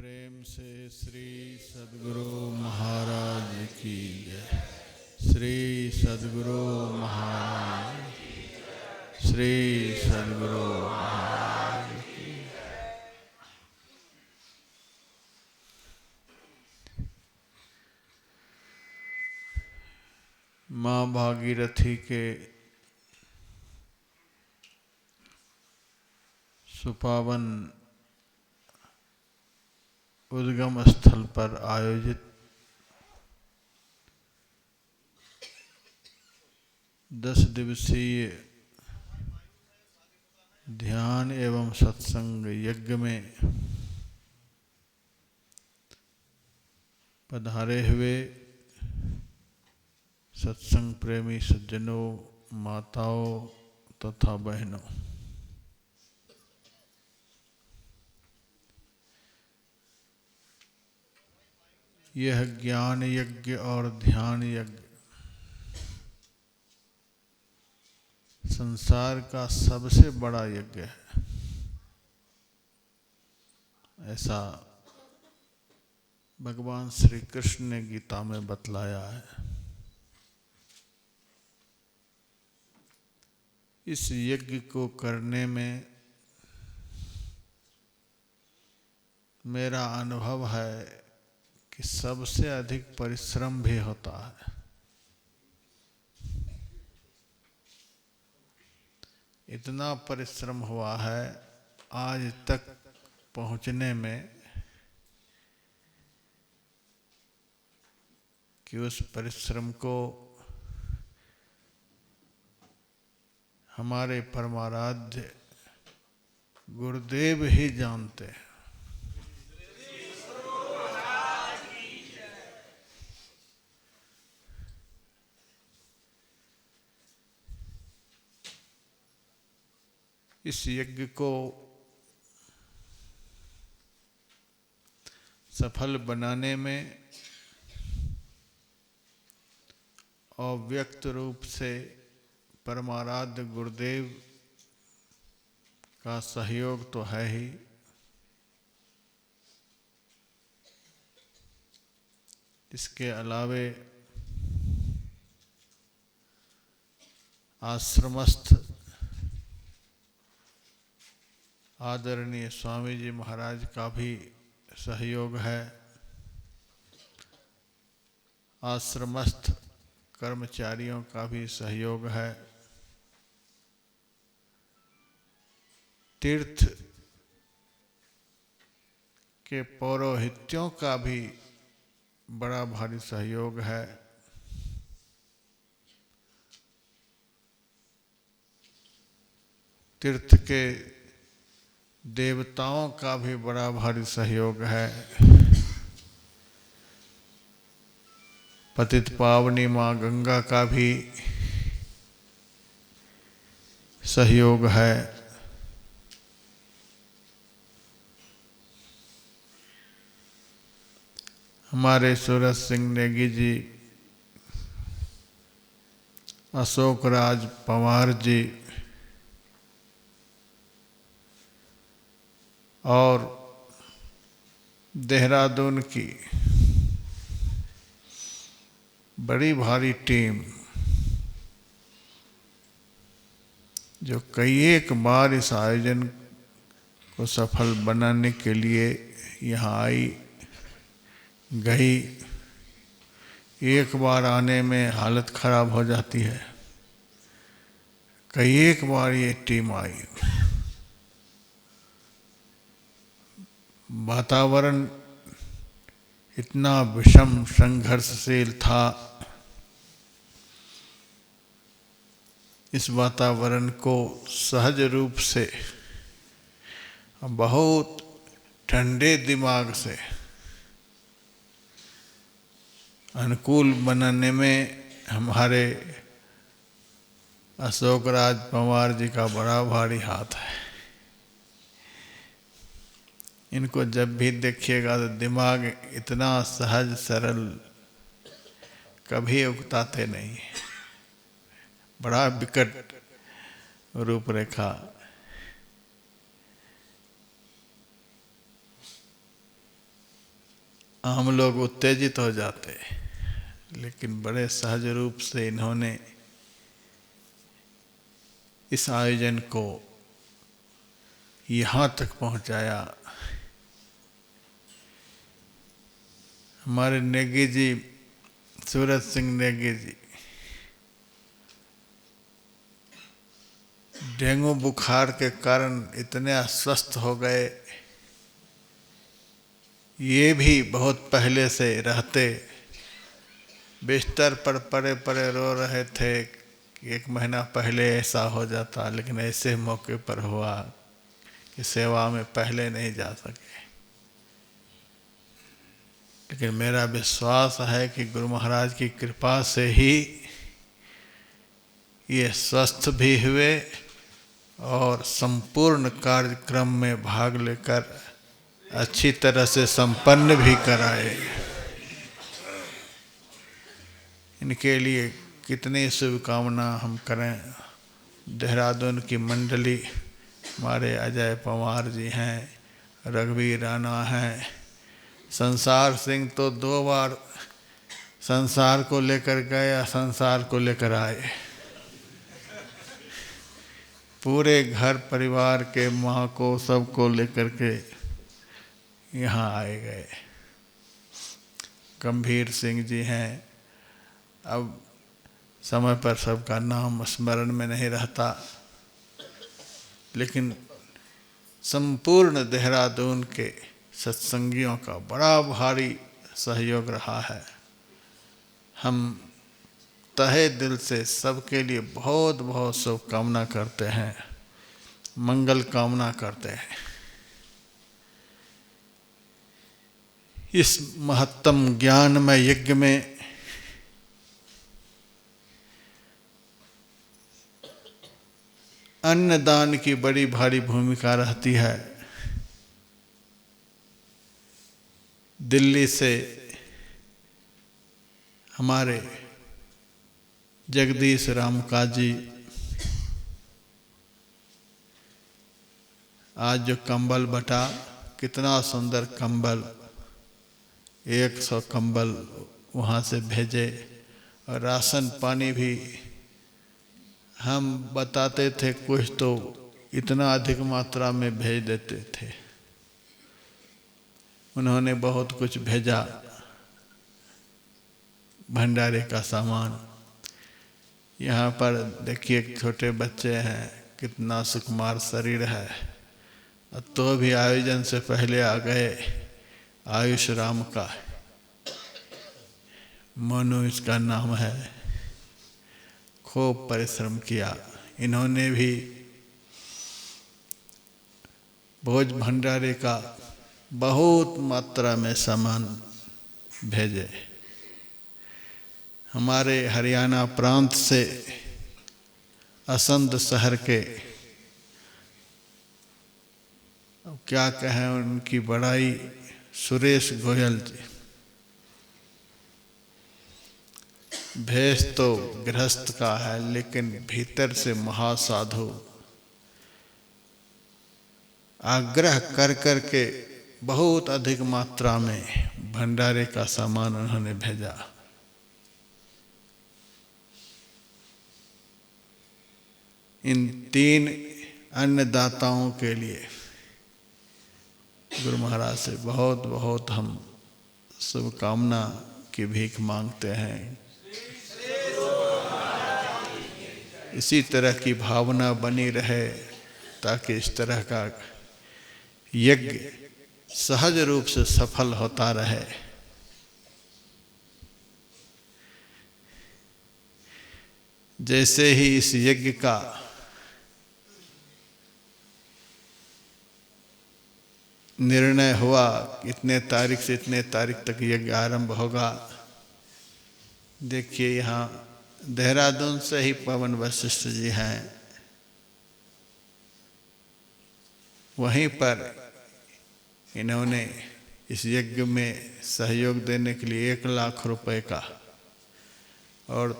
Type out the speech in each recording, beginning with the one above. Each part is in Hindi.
प्रेम से श्री सद्गुरु महाराज की जय। श्री सद्गुरु महाराज, श्री सद्गुरु महाराज की। माँ भागीरथी के सुपावन उद्गम स्थल पर आयोजित 10 दिवसीय ध्यान एवं सत्संग यज्ञ में पधारे हुए सत्संग प्रेमी सज्जनों, माताओं तथा बहनों, यह ज्ञान यज्ञ और ध्यान यज्ञ संसार का सबसे बड़ा यज्ञ है, ऐसा भगवान श्री कृष्ण ने गीता में बतलाया है। इस यज्ञ को करने में मेरा अनुभव है कि सबसे अधिक परिश्रम भी होता है। इतना परिश्रम हुआ है आज तक पहुंचने में कि उस परिश्रम को हमारे परमाराध्य गुरुदेव ही जानते हैं। इस यज्ञ को सफल बनाने में अव्यक्त रूप से परमाराध्य गुरुदेव का सहयोग तो है ही, इसके अलावे आश्रमस्थ आदरणीय स्वामी जी महाराज का भी सहयोग है। आश्रमस्थ कर्मचारियों का भी सहयोग है। तीर्थ के पौरोहित्यों का भी बड़ा भारी सहयोग है। तीर्थ के देवताओं का भी बड़ा भारी सहयोग है। पतित पावनी माँ गंगा का भी सहयोग है। हमारे सूरज सिंह नेगी जी, अशोक राज पवार जी और देहरादून की बड़ी भारी टीम जो कई एक बार इस आयोजन को सफल बनाने के लिए यहाँ आई गई। एक बार आने में हालत खराब हो जाती है, कई एक बार ये टीम आई। वातावरण इतना विषम संघर्षशील था, इस वातावरण को सहज रूप से बहुत ठंडे दिमाग से अनुकूल बनाने में हमारे अशोक राज पवार जी का बड़ा भारी हाथ है। इनको जब भी देखिएगा तो दिमाग इतना सहज सरल, कभी उकताते नहीं, बड़ा विकट रूपरेखा। हम लोग उत्तेजित हो जाते, लेकिन बड़े सहज रूप से इन्होंने इस आयोजन को यहाँ तक पहुँचाया। हमारे नेगी जी, सूरज सिंह नेगी जी, डेंगू बुखार के कारण इतने अस्वस्थ हो गए। ये भी बहुत पहले से रहते, बिस्तर पर पड़े पड़े रो रहे थे कि 1 महीना पहले ऐसा हो जाता, लेकिन ऐसे मौके पर हुआ कि सेवा में पहले नहीं जा सके। लेकिन मेरा विश्वास है कि गुरु महाराज की कृपा से ही ये स्वस्थ भी हुए और संपूर्ण कार्यक्रम में भाग लेकर अच्छी तरह से संपन्न भी कराए। इनके लिए कितनी शुभकामना हम करें। देहरादून की मंडली, हमारे अजय पवार जी हैं, रघुवीर राणा हैं, संसार सिंह तो 2 बार संसार को लेकर गए, संसार को लेकर आए। पूरे घर परिवार के माँ को सबको लेकर के यहाँ आए गए। गंभीर सिंह जी हैं, अब समय पर सबका नाम स्मरण में नहीं रहता, लेकिन संपूर्ण देहरादून के सत्संगियों का बड़ा भारी सहयोग रहा है। हम तहे दिल से सबके लिए बहुत बहुत शुभकामना करते हैं, मंगल कामना करते हैं। इस महत्तम ज्ञानमय यज्ञ में अन्नदान की बड़ी भारी भूमिका रहती है। दिल्ली से हमारे जगदीश राम काजी आज जो कंबल बटा, कितना सुंदर कंबल, 100 कंबल वहाँ से भेजे, और राशन पानी भी हम बताते थे कुछ तो इतना अधिक मात्रा में भेज देते थे। उन्होंने बहुत कुछ भेजा, भंडारे का सामान। यहाँ पर देखिए छोटे बच्चे हैं, कितना सुकुमार शरीर है, तो भी आयोजन से पहले आ गए। आयुष राम का, मनु इसका नाम है, खूब परिश्रम किया। इन्होंने भी भोज भंडारे का बहुत मात्रा में सामान भेजे। हमारे हरियाणा प्रांत से असंध शहर के, अब क्या कहें उनकी बड़ाई, सुरेश गोयल जी, भेष तो गृहस्थ का है लेकिन भीतर से महासाधु, आग्रह कर कर के बहुत अधिक मात्रा में भंडारे का सामान उन्होंने भेजा। इन 3 अन्नदाताओं के लिए गुरु महाराज से बहुत बहुत हम शुभकामना की भीख मांगते हैं। इसी तरह की भावना बनी रहे ताकि इस तरह का यज्ञ सहज रूप से सफल होता रहे। जैसे ही इस यज्ञ का निर्णय हुआ, इतने तारीख से इतने तारीख तक यज्ञ आरंभ होगा, देखिए यहाँ देहरादून से ही पवन वशिष्ठ जी हैं, वहीं पर इन्होंने इस यज्ञ में सहयोग देने के लिए 1 लाख रुपए का, और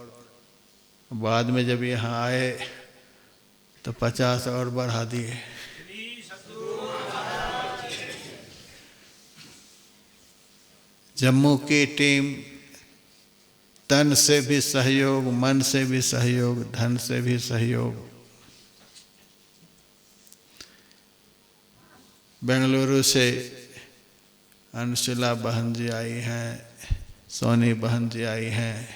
बाद में जब यहाँ आए तो 50 और बढ़ा दिए। जम्मू की टीम तन से भी सहयोग, मन से भी सहयोग, धन से भी सहयोग। बेंगलुरु से अंशुला बहन जी आई हैं, सोनी बहन जी आई हैं।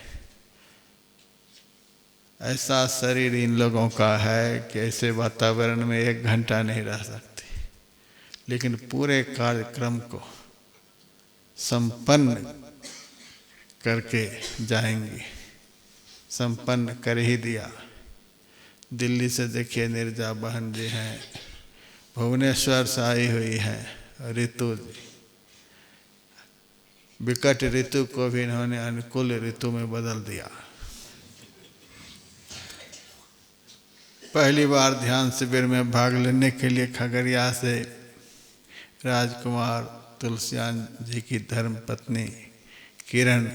ऐसा शरीर इन लोगों का है कि ऐसे वातावरण में 1 घंटा नहीं रह सकती, लेकिन पूरे कार्यक्रम को संपन्न करके जाएंगी। संपन्न कर ही दिया। दिल्ली से देखिए निर्जा बहन जी हैं, भुवनेश्वर से आई हुई हैं ऋतु जी। विकट ऋतु को भी इन्होंने अनुकूल ऋतु में बदल दिया। पहली बार ध्यान शिविर में भाग लेने के लिए खगड़िया से राजकुमार तुलसियान जी की धर्मपत्नी किरण,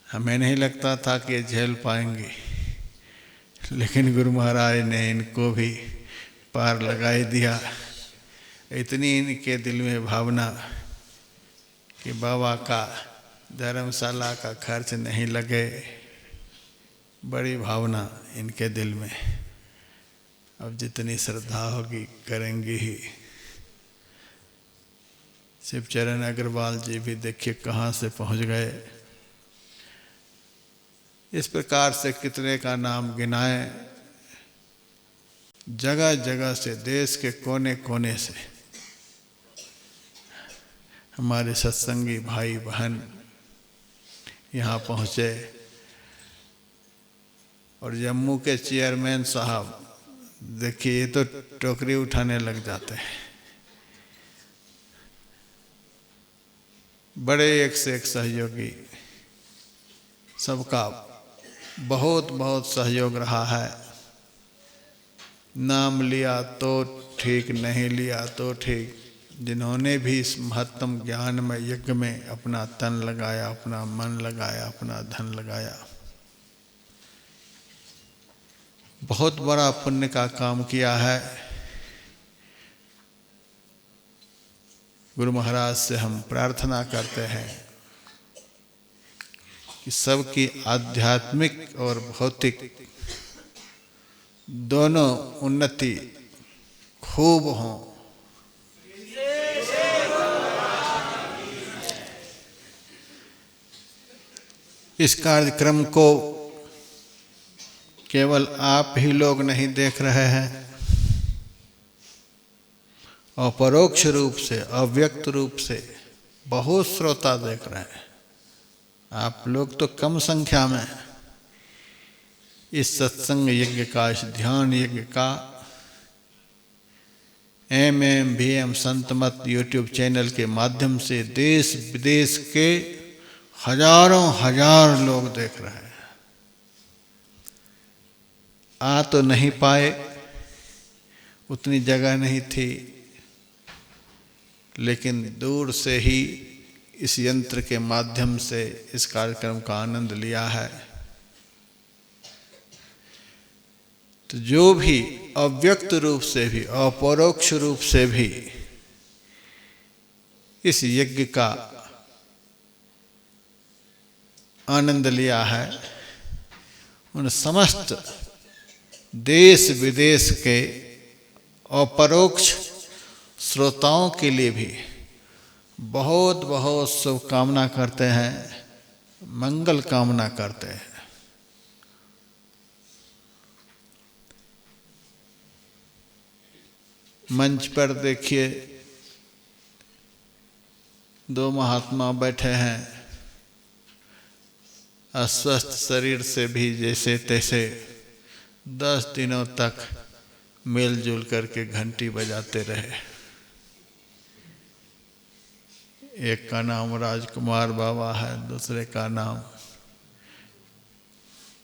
हमें नहीं लगता था कि झेल पाएंगे, लेकिन गुरु महाराज ने इनको भी पार लगाई दिया। इतनी इनके दिल में भावना कि बाबा का धर्मशाला का खर्च नहीं लगे, बड़ी भावना इनके दिल में। अब जितनी श्रद्धा होगी करेंगी ही। शिवचरण अग्रवाल जी भी देखिए कहाँ से पहुँच गए। इस प्रकार से कितने का नाम गिनाएं। जगह जगह से, देश के कोने कोने से हमारे सत्संगी भाई बहन यहाँ पहुँचे। और जम्मू के चेयरमैन साहब देखिए, ये तो टोकरी उठाने लग जाते हैं। बड़े एक से एक सहयोगी, सबका बहुत बहुत सहयोग रहा है। नाम लिया तो ठीक, नहीं लिया तो ठीक। जिन्होंने भी इस महत्तम ज्ञान में यज्ञ में अपना तन लगाया, अपना मन लगाया, अपना धन लगाया, बहुत बड़ा पुण्य का काम किया है। गुरु महाराज से हम प्रार्थना करते हैं कि सबकी आध्यात्मिक और भौतिक दोनों उन्नति खूब हों। इस कार्यक्रम को केवल आप ही लोग नहीं देख रहे हैं, अपरोक्ष रूप से, अव्यक्त रूप से बहुत श्रोता देख रहे हैं। आप लोग तो कम संख्या में इस सत्संग यज्ञ का, इस ध्यान यज्ञ का MM संतमत यूट्यूब चैनल के माध्यम से देश विदेश के हजारों हजार लोग देख रहे हैं। आ तो नहीं पाए, उतनी जगह नहीं थी, लेकिन दूर से ही इस यंत्र के माध्यम से इस कार्यक्रम का आनंद लिया है। तो जो भी अव्यक्त रूप से भी, अपरोक्ष रूप से भी इस यज्ञ का आनंद लिया है, उन समस्त देश विदेश के अपरोक्ष श्रोताओं के लिए भी बहुत बहुत शुभकामना करते हैं, मंगल कामना करते हैं। मंच पर देखिए 2 महात्मा बैठे हैं, अस्वस्थ शरीर से भी जैसे तैसे 10 दिनों तक मिलजुल करके घंटी बजाते रहे। एक का नाम राजकुमार बाबा है, दूसरे का नाम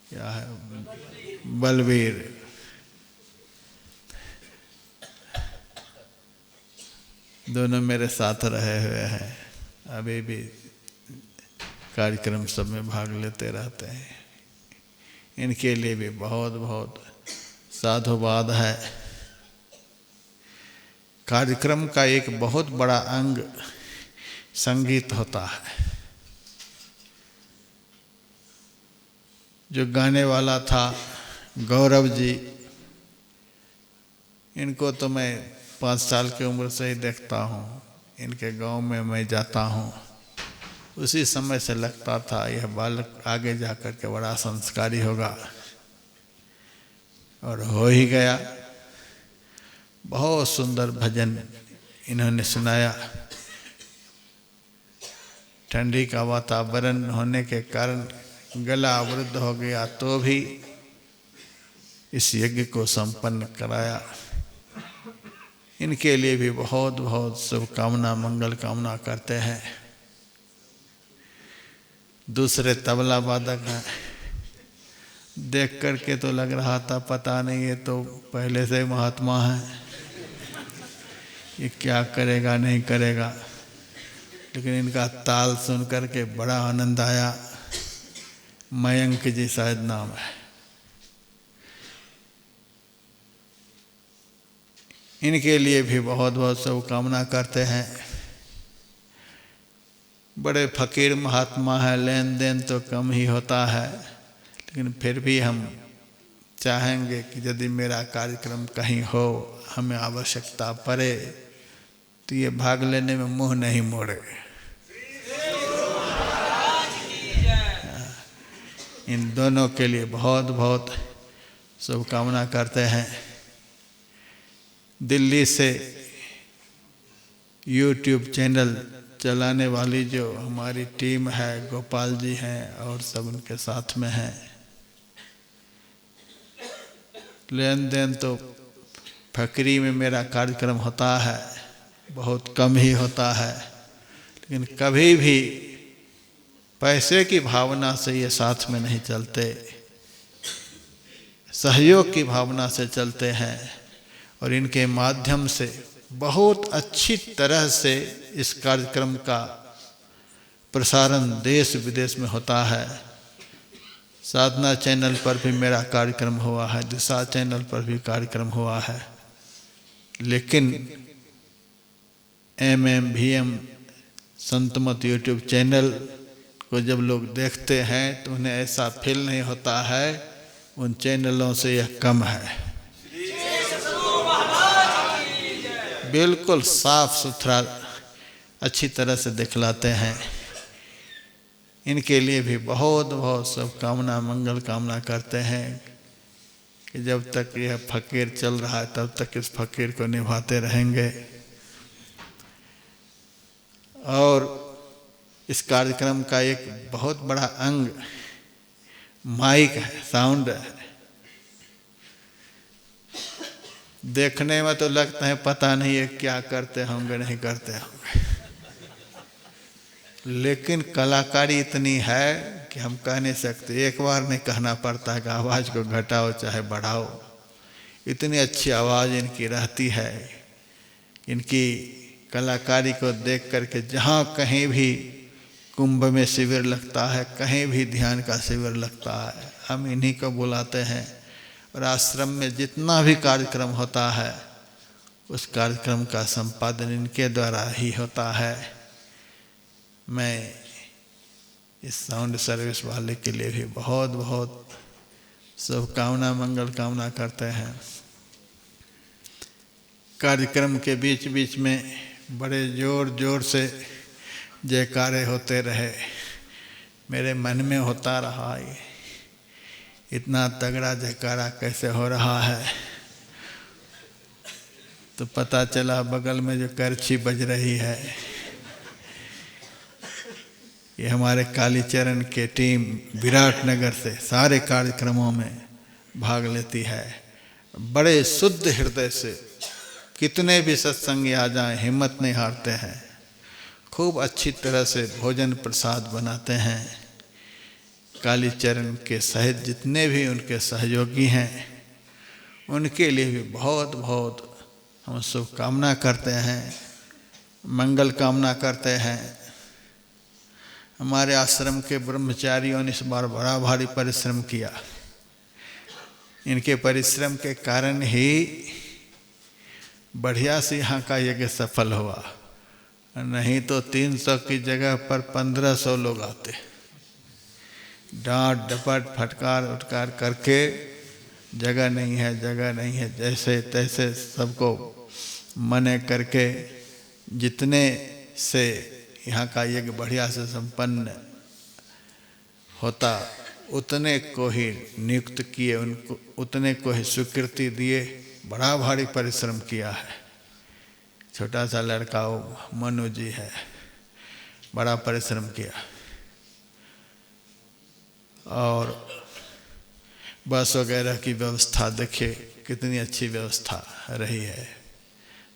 क्या है, बलवीर। दोनों मेरे साथ रहे हुए हैं, अभी भी कार्यक्रम सब में भाग लेते रहते हैं। इनके लिए भी बहुत बहुत साधुवाद है। कार्यक्रम का एक बहुत बड़ा अंग संगीत होता है। जो गाने वाला था गौरव जी, इनको तो मैं 5 साल की उम्र से ही देखता हूँ। इनके गांव में मैं जाता हूँ, उसी समय से लगता था यह बालक आगे जाकर के बड़ा संस्कारी होगा, और हो ही गया। बहुत सुंदर भजन इन्होंने सुनाया। ठंडी का वातावरण होने के कारण गला अवरुद्ध हो गया, तो भी इस यज्ञ को संपन्न कराया। इनके लिए भी बहुत बहुत शुभकामना, मंगल कामना करते हैं। दूसरे तबला वादक हैं, देख करके तो लग रहा था पता नहीं ये तो पहले से महात्मा है, ये क्या करेगा नहीं करेगा, लेकिन इनका ताल सुन करके बड़ा आनंद आया। मयंक जी शायद नाम है। इनके लिए भी बहुत बहुत शुभकामना करते हैं। बड़े फकीर महात्मा है, लेन देन तो कम ही होता है, लेकिन फिर भी हम चाहेंगे कि यदि मेरा कार्यक्रम कहीं हो, हमें आवश्यकता पड़े, तो ये भाग लेने में मुंह नहीं मोड़े। इन दोनों के लिए बहुत बहुत शुभकामना करते हैं। दिल्ली से YouTube चैनल चलाने वाली जो हमारी टीम है, गोपाल जी हैं और सब उनके साथ में हैं। लेन देन तो फकरी में मेरा कार्यक्रम होता है, बहुत कम ही होता है, लेकिन कभी भी पैसे की भावना से ये साथ में नहीं चलते, सहयोग की भावना से चलते हैं। और इनके माध्यम से बहुत अच्छी तरह से इस कार्यक्रम का प्रसारण देश विदेश में होता है। साधना चैनल पर भी मेरा कार्यक्रम हुआ है, दिशा चैनल पर भी कार्यक्रम हुआ है, लेकिन MMVM संतमत YouTube चैनल को जब लोग देखते हैं तो उन्हें ऐसा फील नहीं होता है उन चैनलों से यह कम है। बिल्कुल साफ सुथरा अच्छी तरह से दिखलाते हैं। इनके लिए भी बहुत बहुत शुभकामना, मंगल कामना करते हैं कि जब तक यह फकीर चल रहा है तब तक इस फकीर को निभाते रहेंगे। और इस कार्यक्रम का एक बहुत बड़ा अंग माइक है, साउंड है। देखने में तो लगता है पता नहीं ये क्या करते होंगे नहीं करते होंगे, लेकिन कलाकारी इतनी है कि हम कह नहीं सकते। एक बार नहीं कहना पड़ता है कि आवाज़ को घटाओ चाहे बढ़ाओ, इतनी अच्छी आवाज़ इनकी रहती है। इनकी कलाकारी को देख करके जहाँ कहीं भी कुंभ में शिविर लगता है, कहीं भी ध्यान का शिविर लगता है, हम इन्हीं को बुलाते हैं। और आश्रम में जितना भी कार्यक्रम होता है उस कार्यक्रम का संपादन इनके द्वारा ही होता है। मैं इस साउंड सर्विस वाले के लिए भी बहुत बहुत शुभकामना, मंगल कामना करते हैं। कार्यक्रम के बीच बीच में बड़े जोर जोर से जयकारे होते रहे। मेरे मन में होता रहा ये इतना तगड़ा जयकारा कैसे हो रहा है। तो पता चला बगल में जो करछी बज रही है ये हमारे कालीचरण के टीम विराटनगर से सारे कार्यक्रमों में भाग लेती है। बड़े शुद्ध हृदय से कितने भी सत्संग आ जाएं हिम्मत नहीं हारते हैं। खूब अच्छी तरह से भोजन प्रसाद बनाते हैं। कालीचरण के सहित जितने भी उनके सहयोगी हैं उनके लिए भी बहुत बहुत हम शुभकामना करते हैं, मंगल कामना करते हैं। हमारे आश्रम के ब्रह्मचारियों ने इस बार बड़ा भारी परिश्रम किया। इनके परिश्रम के कारण ही बढ़िया से यहाँ का यज्ञ सफल हुआ। नहीं तो 300 की जगह पर 1500 लोग आते, डांट डपट फटकार उटकार करके जगह नहीं है, जगह नहीं है, जैसे तैसे सबको मने करके जितने से यहाँ का यज्ञ बढ़िया से संपन्न होता उतने को ही नियुक्त किए, उनको उतने को ही स्वीकृति दिए। बड़ा भारी परिश्रम किया है। छोटा सा लड़का वो मनु जी है, बड़ा परिश्रम किया। और बस वगैरह की व्यवस्था देखिए कितनी अच्छी व्यवस्था रही है,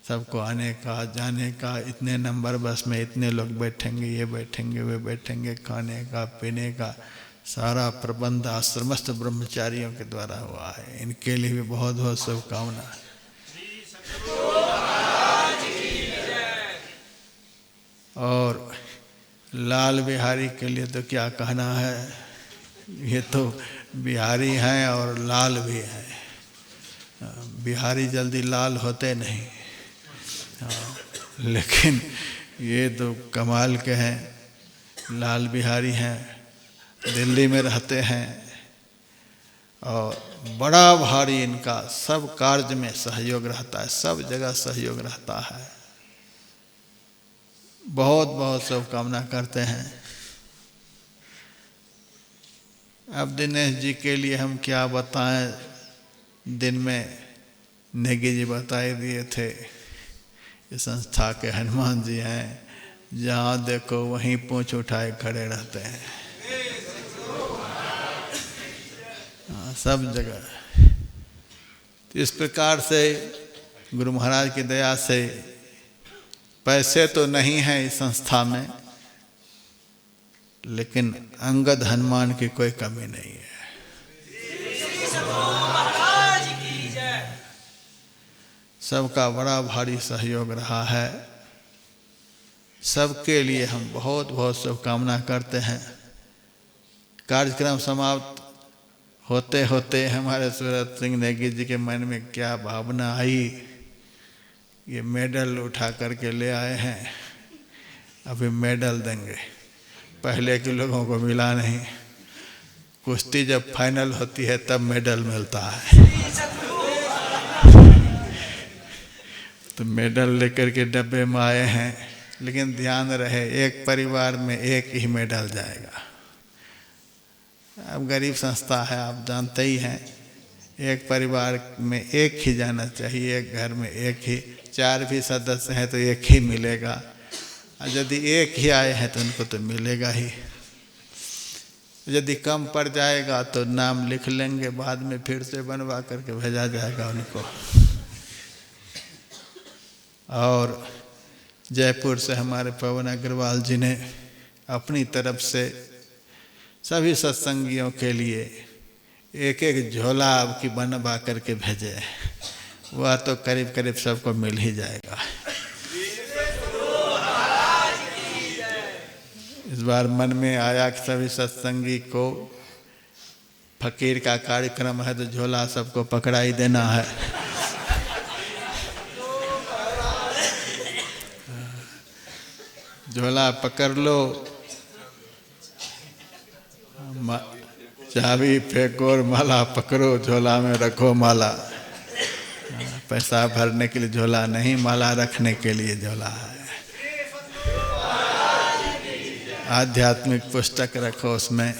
सबको आने का जाने का। इतने नंबर बस में इतने लोग बैठेंगे, ये बैठेंगे, वे बैठेंगे, खाने का पीने का सारा प्रबंध आश्रमस्थ ब्रह्मचारियों के द्वारा हुआ है। इनके लिए भी बहुत बहुत शुभकामना। और लाल बिहारी के लिए तो क्या कहना है, ये तो बिहारी हैं और लाल भी हैं। बिहारी जल्दी लाल होते नहीं, लेकिन ये तो कमाल के हैं, लाल बिहारी हैं, दिल्ली में रहते हैं और बड़ा भारी इनका सब कार्य में सहयोग रहता है, सब जगह सहयोग रहता है। बहुत बहुत शुभकामना करते हैं। अब दिनेश जी के लिए हम क्या बताएं, दिन में नेगी जी बता ही दिए थे। इस संस्था के हनुमान जी हैं, जहाँ देखो वहीं पूंछ उठाए खड़े रहते हैं, सब जगह। तो इस प्रकार से गुरु महाराज की दया से पैसे तो नहीं हैं इस संस्था में, लेकिन अंगद हनुमान की कोई कमी नहीं है। सबका बड़ा भारी सहयोग रहा है। सबके लिए हम बहुत बहुत शुभकामना करते हैं। कार्यक्रम समाप्त होते होते हमारे सूरत सिंह नेगी जी के मन में क्या भावना आई, ये मेडल उठा करके ले आए हैं, अभी मेडल देंगे। पहले के लोगों को मिला नहीं, कुश्ती जब फाइनल होती है तब मेडल मिलता है। तो मेडल लेकर के डब्बे में आए हैं, लेकिन ध्यान रहे एक परिवार में एक ही मेडल जाएगा। अब गरीब संस्था है, आप जानते ही हैं, एक परिवार में एक ही जाना चाहिए, एक घर में एक ही। 4 भी सदस्य हैं तो एक ही मिलेगा, और यदि एक ही आए हैं तो उनको तो मिलेगा ही। यदि कम पड़ जाएगा तो नाम लिख लेंगे, बाद में फिर से बनवा करके भेजा जाएगा उनको। और जयपुर से हमारे पवन अग्रवाल जी ने अपनी तरफ से सभी सत्संगियों के लिए एक एक झोला आपकी बनवा करके भेजे, वह तो करीब करीब सबको मिल ही जाएगा। इस बार मन में आया कि सभी सत्संगी को फकीर का कार्यक्रम है तो झोला सबको पकड़ा ही देना है। झोला पकड़ लो, चाबी फेंको और माला पकड़ो, झोला में रखो माला। पैसा भरने के लिए झोला नहीं, माला रखने के लिए झोला है। आध्यात्मिक पुस्तक रखो उसमें।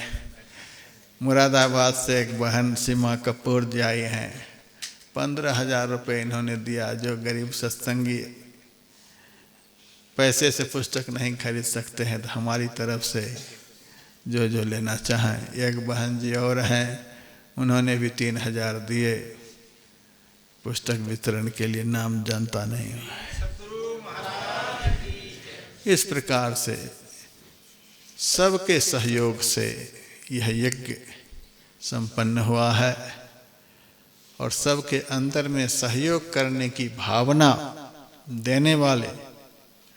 मुरादाबाद से एक बहन सीमा कपूर जी आई हैं, 15,000 रुपये इन्होंने दिया। जो गरीब सत्संगी पैसे से पुस्तक नहीं खरीद सकते हैं तो हमारी तरफ से जो जो लेना चाहें। एक बहन जी और हैं, उन्होंने भी 3,000 दिए पुस्तक वितरण के लिए, नाम जानता नहीं। इस प्रकार से सबके सहयोग से यह यज्ञ संपन्न हुआ है और सबके अंदर में सहयोग करने की भावना देने वाले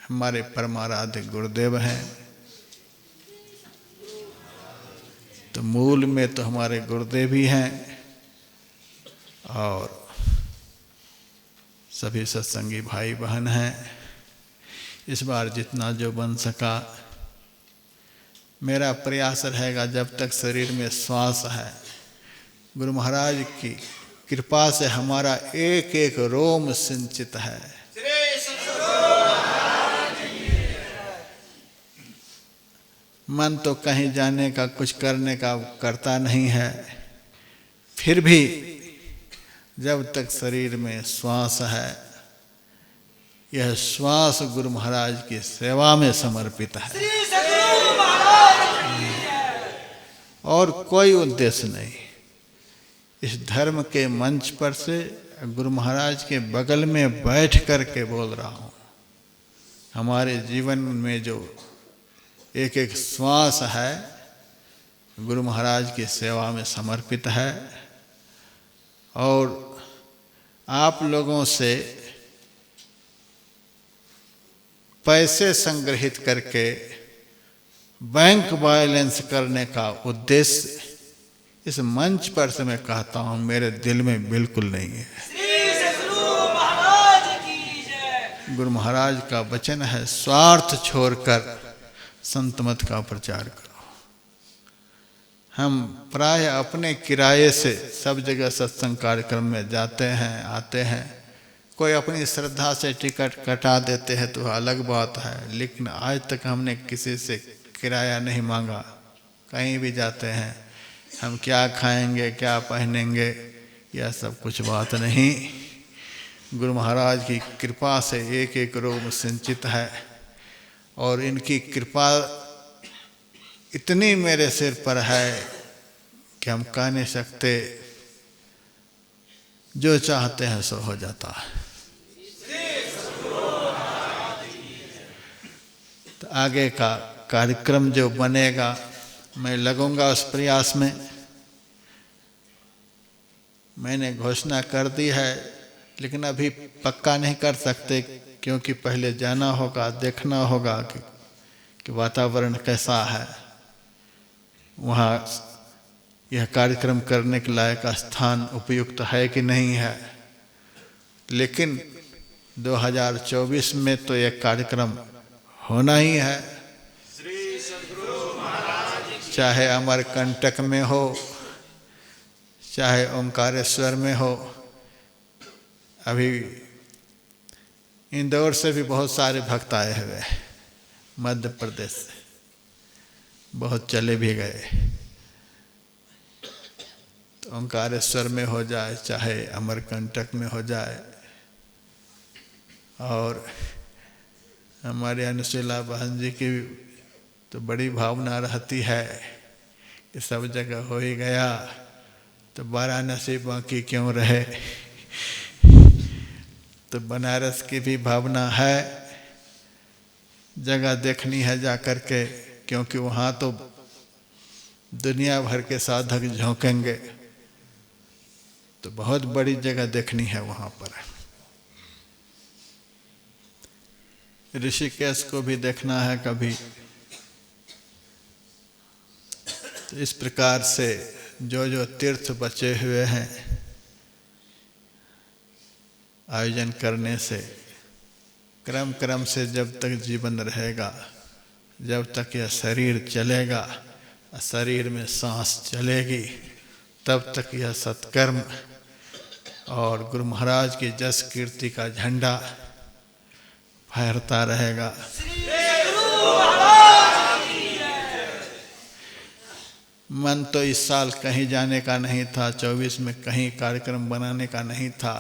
हमारे परमाराध्य गुरुदेव हैं। तो मूल में तो हमारे गुरुदेव ही हैं और सभी सत्संगी भाई बहन हैं। इस बार जितना जो बन सका। मेरा प्रयास रहेगा जब तक शरीर में श्वास है, गुरु महाराज की कृपा से हमारा एक एक रोम सिंचित है। मन तो कहीं जाने का, कुछ करने का करता नहीं है, फिर भी जब तक शरीर में श्वास है, यह श्वास गुरु महाराज की सेवा में समर्पित है और कोई उद्देश्य नहीं। इस धर्म के मंच पर से गुरु महाराज के बगल में बैठ कर के बोल रहा हूँ। हमारे जीवन में जो एक एक श्वास है, गुरु महाराज की सेवा में समर्पित है। और आप लोगों से पैसे संग्रहित करके बैंक बैलेंस करने का उद्देश्य इस मंच पर से मैं कहता हूं, मेरे दिल में बिल्कुल नहीं है। गुरु महाराज का वचन है, स्वार्थ छोड़कर संत मत का प्रचार करो। हम प्राय अपने किराए से सब जगह सत्संग कार्यक्रम में जाते हैं, आते हैं। कोई अपनी श्रद्धा से टिकट कटा देते हैं तो अलग बात है, लेकिन आज तक हमने किसी से किराया नहीं मांगा। कहीं भी जाते हैं, हम क्या खाएंगे, क्या पहनेंगे, यह सब कुछ बात नहीं। गुरु महाराज की कृपा से एक एक रोम सिंचित है और इनकी कृपा इतनी मेरे सिर पर है कि हम कह नहीं सकते। जो चाहते हैं सो हो जाता है। तो आगे का कार्यक्रम जो बनेगा, मैं लगूंगा उस प्रयास में। मैंने घोषणा कर दी है, लेकिन अभी पक्का नहीं कर सकते, क्योंकि पहले जाना होगा, देखना होगा कि वातावरण कैसा है, वहाँ यह कार्यक्रम करने के लायक स्थान उपयुक्त है कि नहीं है। लेकिन 2024 में तो यह कार्यक्रम होना ही है, चाहे अमरकंटक में हो, चाहे ओंकारेश्वर में हो। अभी इंदौर से भी बहुत सारे भक्त आए हुए, मध्य प्रदेश से बहुत चले भी गए। तो ओंकारेश्वर में हो जाए, चाहे अमरकंटक में हो जाए। और हमारे अनुशीला बहन जी की तो बड़ी भावना रहती है कि सब जगह हो ही गया तो वाराणसी बाकी क्यों रहे। तो बनारस की भी भावना है, जगह देखनी है जा कर के, क्योंकि वहाँ तो दुनिया भर के साधक झोंकेंगे। तो बहुत बड़ी जगह देखनी है वहाँ पर। ऋषिकेश को भी देखना है कभी। तो इस प्रकार से जो जो तीर्थ बचे हुए हैं, आयोजन करने से क्रम क्रम से जब तक जीवन रहेगा, जब तक यह शरीर चलेगा, शरीर में सांस चलेगी, तब तक यह सत्कर्म और गुरु महाराज की जस कीर्ति का झंडा फहरता रहेगा। मन तो इस साल कहीं जाने का नहीं था, 24 में कहीं कार्यक्रम बनाने का नहीं था,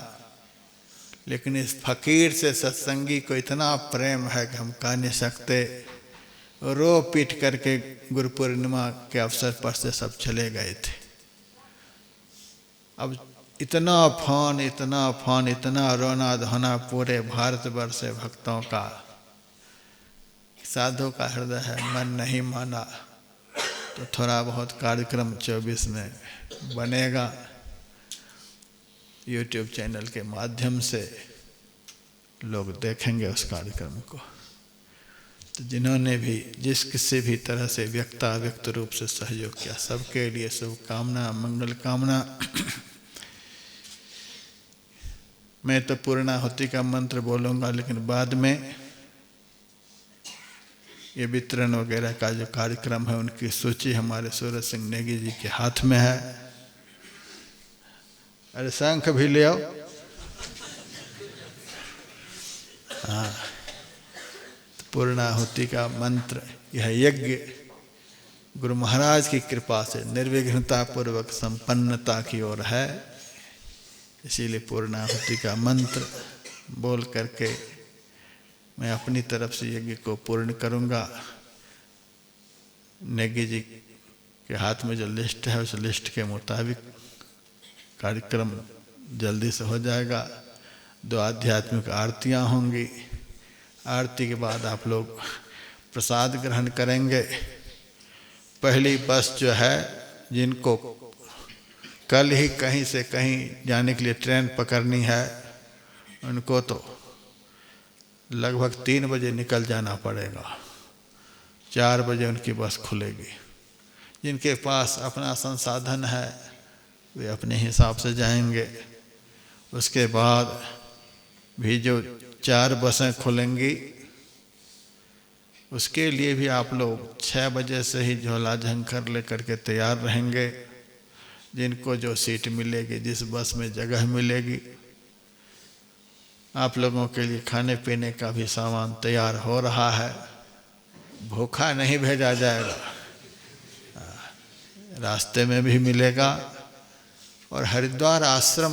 लेकिन इस फकीर से सत्संगी को इतना प्रेम है कि हम कह नहीं सकते। रो पीट करके गुरु पूर्णिमा के अवसर पर से सब चले गए थे। अब इतना फोन, इतना फोन, इतना रोना धोना पूरे भारतवर्ष से भक्तों का। साधु का हृदय है, मन नहीं माना तो थोड़ा बहुत कार्यक्रम 24 में बनेगा। YouTube चैनल के माध्यम से लोग देखेंगे उस कार्यक्रम को। तो जिन्होंने भी जिस किसी भी तरह से व्यक्त रूप से सहयोग किया, सबके लिए शुभकामना, मंगल कामना। मैं तो पूर्णाहुति का मंत्र बोलूँगा, लेकिन बाद में ये वितरण वगैरह का जो कार्यक्रम है उनकी सूची हमारे सूरज सिंह नेगी जी के हाथ में है। अरे शंख भी ले आओ। हाँ, तो पूर्णाहुति का मंत्र यह यज्ञ गुरु महाराज की कृपा से निर्विघ्नता पूर्वक संपन्नता की ओर है। इसीलिए पूर्णाहुति का मंत्र बोल करके मैं अपनी तरफ से यज्ञ को पूर्ण करूंगा। नेगी जी के हाथ में जो लिस्ट है उस लिस्ट के मुताबिक कार्यक्रम जल्दी से हो जाएगा। 2 आध्यात्मिक आरतियां होंगी। आरती के बाद आप लोग प्रसाद ग्रहण करेंगे। पहली बस जो है, जिनको कल ही कहीं से कहीं जाने के लिए ट्रेन पकड़नी है, उनको तो लगभग 3 बजे निकल जाना पड़ेगा। 4 बजे उनकी बस खुलेगी। जिनके पास अपना संसाधन है वे अपने हिसाब से जाएंगे। उसके बाद भी जो 4 बसें खुलेंगी उसके लिए भी आप लोग 6 बजे से ही झोला झंकर लेकर के तैयार रहेंगे। जिनको जो सीट मिलेगी, जिस बस में जगह मिलेगी, आप लोगों के लिए खाने पीने का भी सामान तैयार हो रहा है। भूखा नहीं भेजा जाएगा, रास्ते में भी मिलेगा। और हरिद्वार आश्रम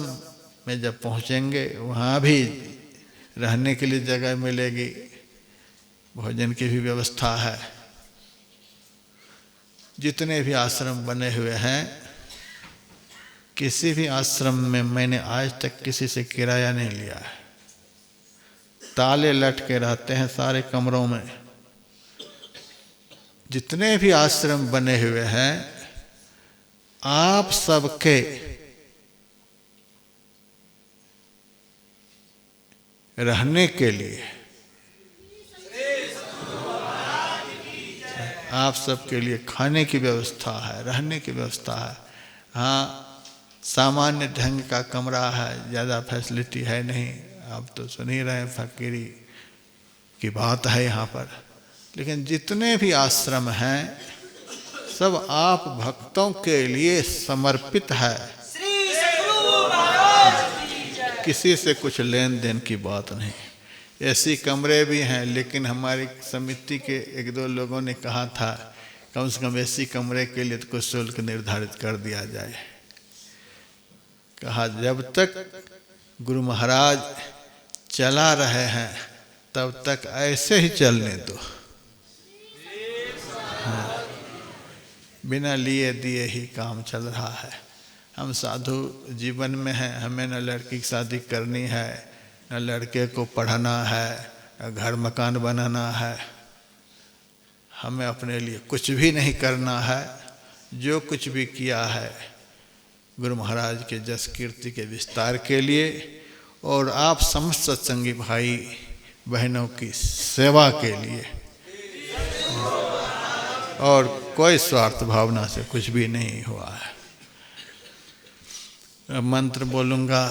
में जब पहुंचेंगे वहाँ भी रहने के लिए जगह मिलेगी, भोजन की भी व्यवस्था है। जितने भी आश्रम बने हुए हैं, किसी भी आश्रम में मैंने आज तक किसी से किराया नहीं लिया है। ताले लटके रहते हैं सारे कमरों में। जितने भी आश्रम बने हुए हैं, आप सबके रहने के लिए, आप सबके लिए खाने की व्यवस्था है, रहने की व्यवस्था है। हाँ, सामान्य ढंग का कमरा है, ज़्यादा फैसिलिटी है नहीं। आप तो सुन ही रहे हैं, फकीरी की बात है यहाँ पर। लेकिन जितने भी आश्रम हैं सब आप भक्तों के लिए समर्पित है। किसी से कुछ लेन देन की बात नहीं। ऐसी कमरे भी हैं, लेकिन हमारी समिति के 1-2 लोगों ने कहा था कम से कम ऐसी कमरे के लिए तो कुछ शुल्क निर्धारित कर दिया जाए। कहा जब तक गुरु महाराज चला रहे हैं तब तक ऐसे ही चलने दो। हाँ, बिना लिए दिए ही काम चल रहा है। हम साधु जीवन में हैं, हमें न लड़की की शादी करनी है, न लड़के को पढ़ाना है, न घर मकान बनाना है। हमें अपने लिए कुछ भी नहीं करना है। जो कुछ भी किया है गुरु महाराज के जस कीर्ति के विस्तार के लिए और आप समस्त सत्संगी भाई बहनों की सेवा के लिए, और कोई स्वार्थ भावना से कुछ भी नहीं हुआ है। अब मंत्र बोलूँगा।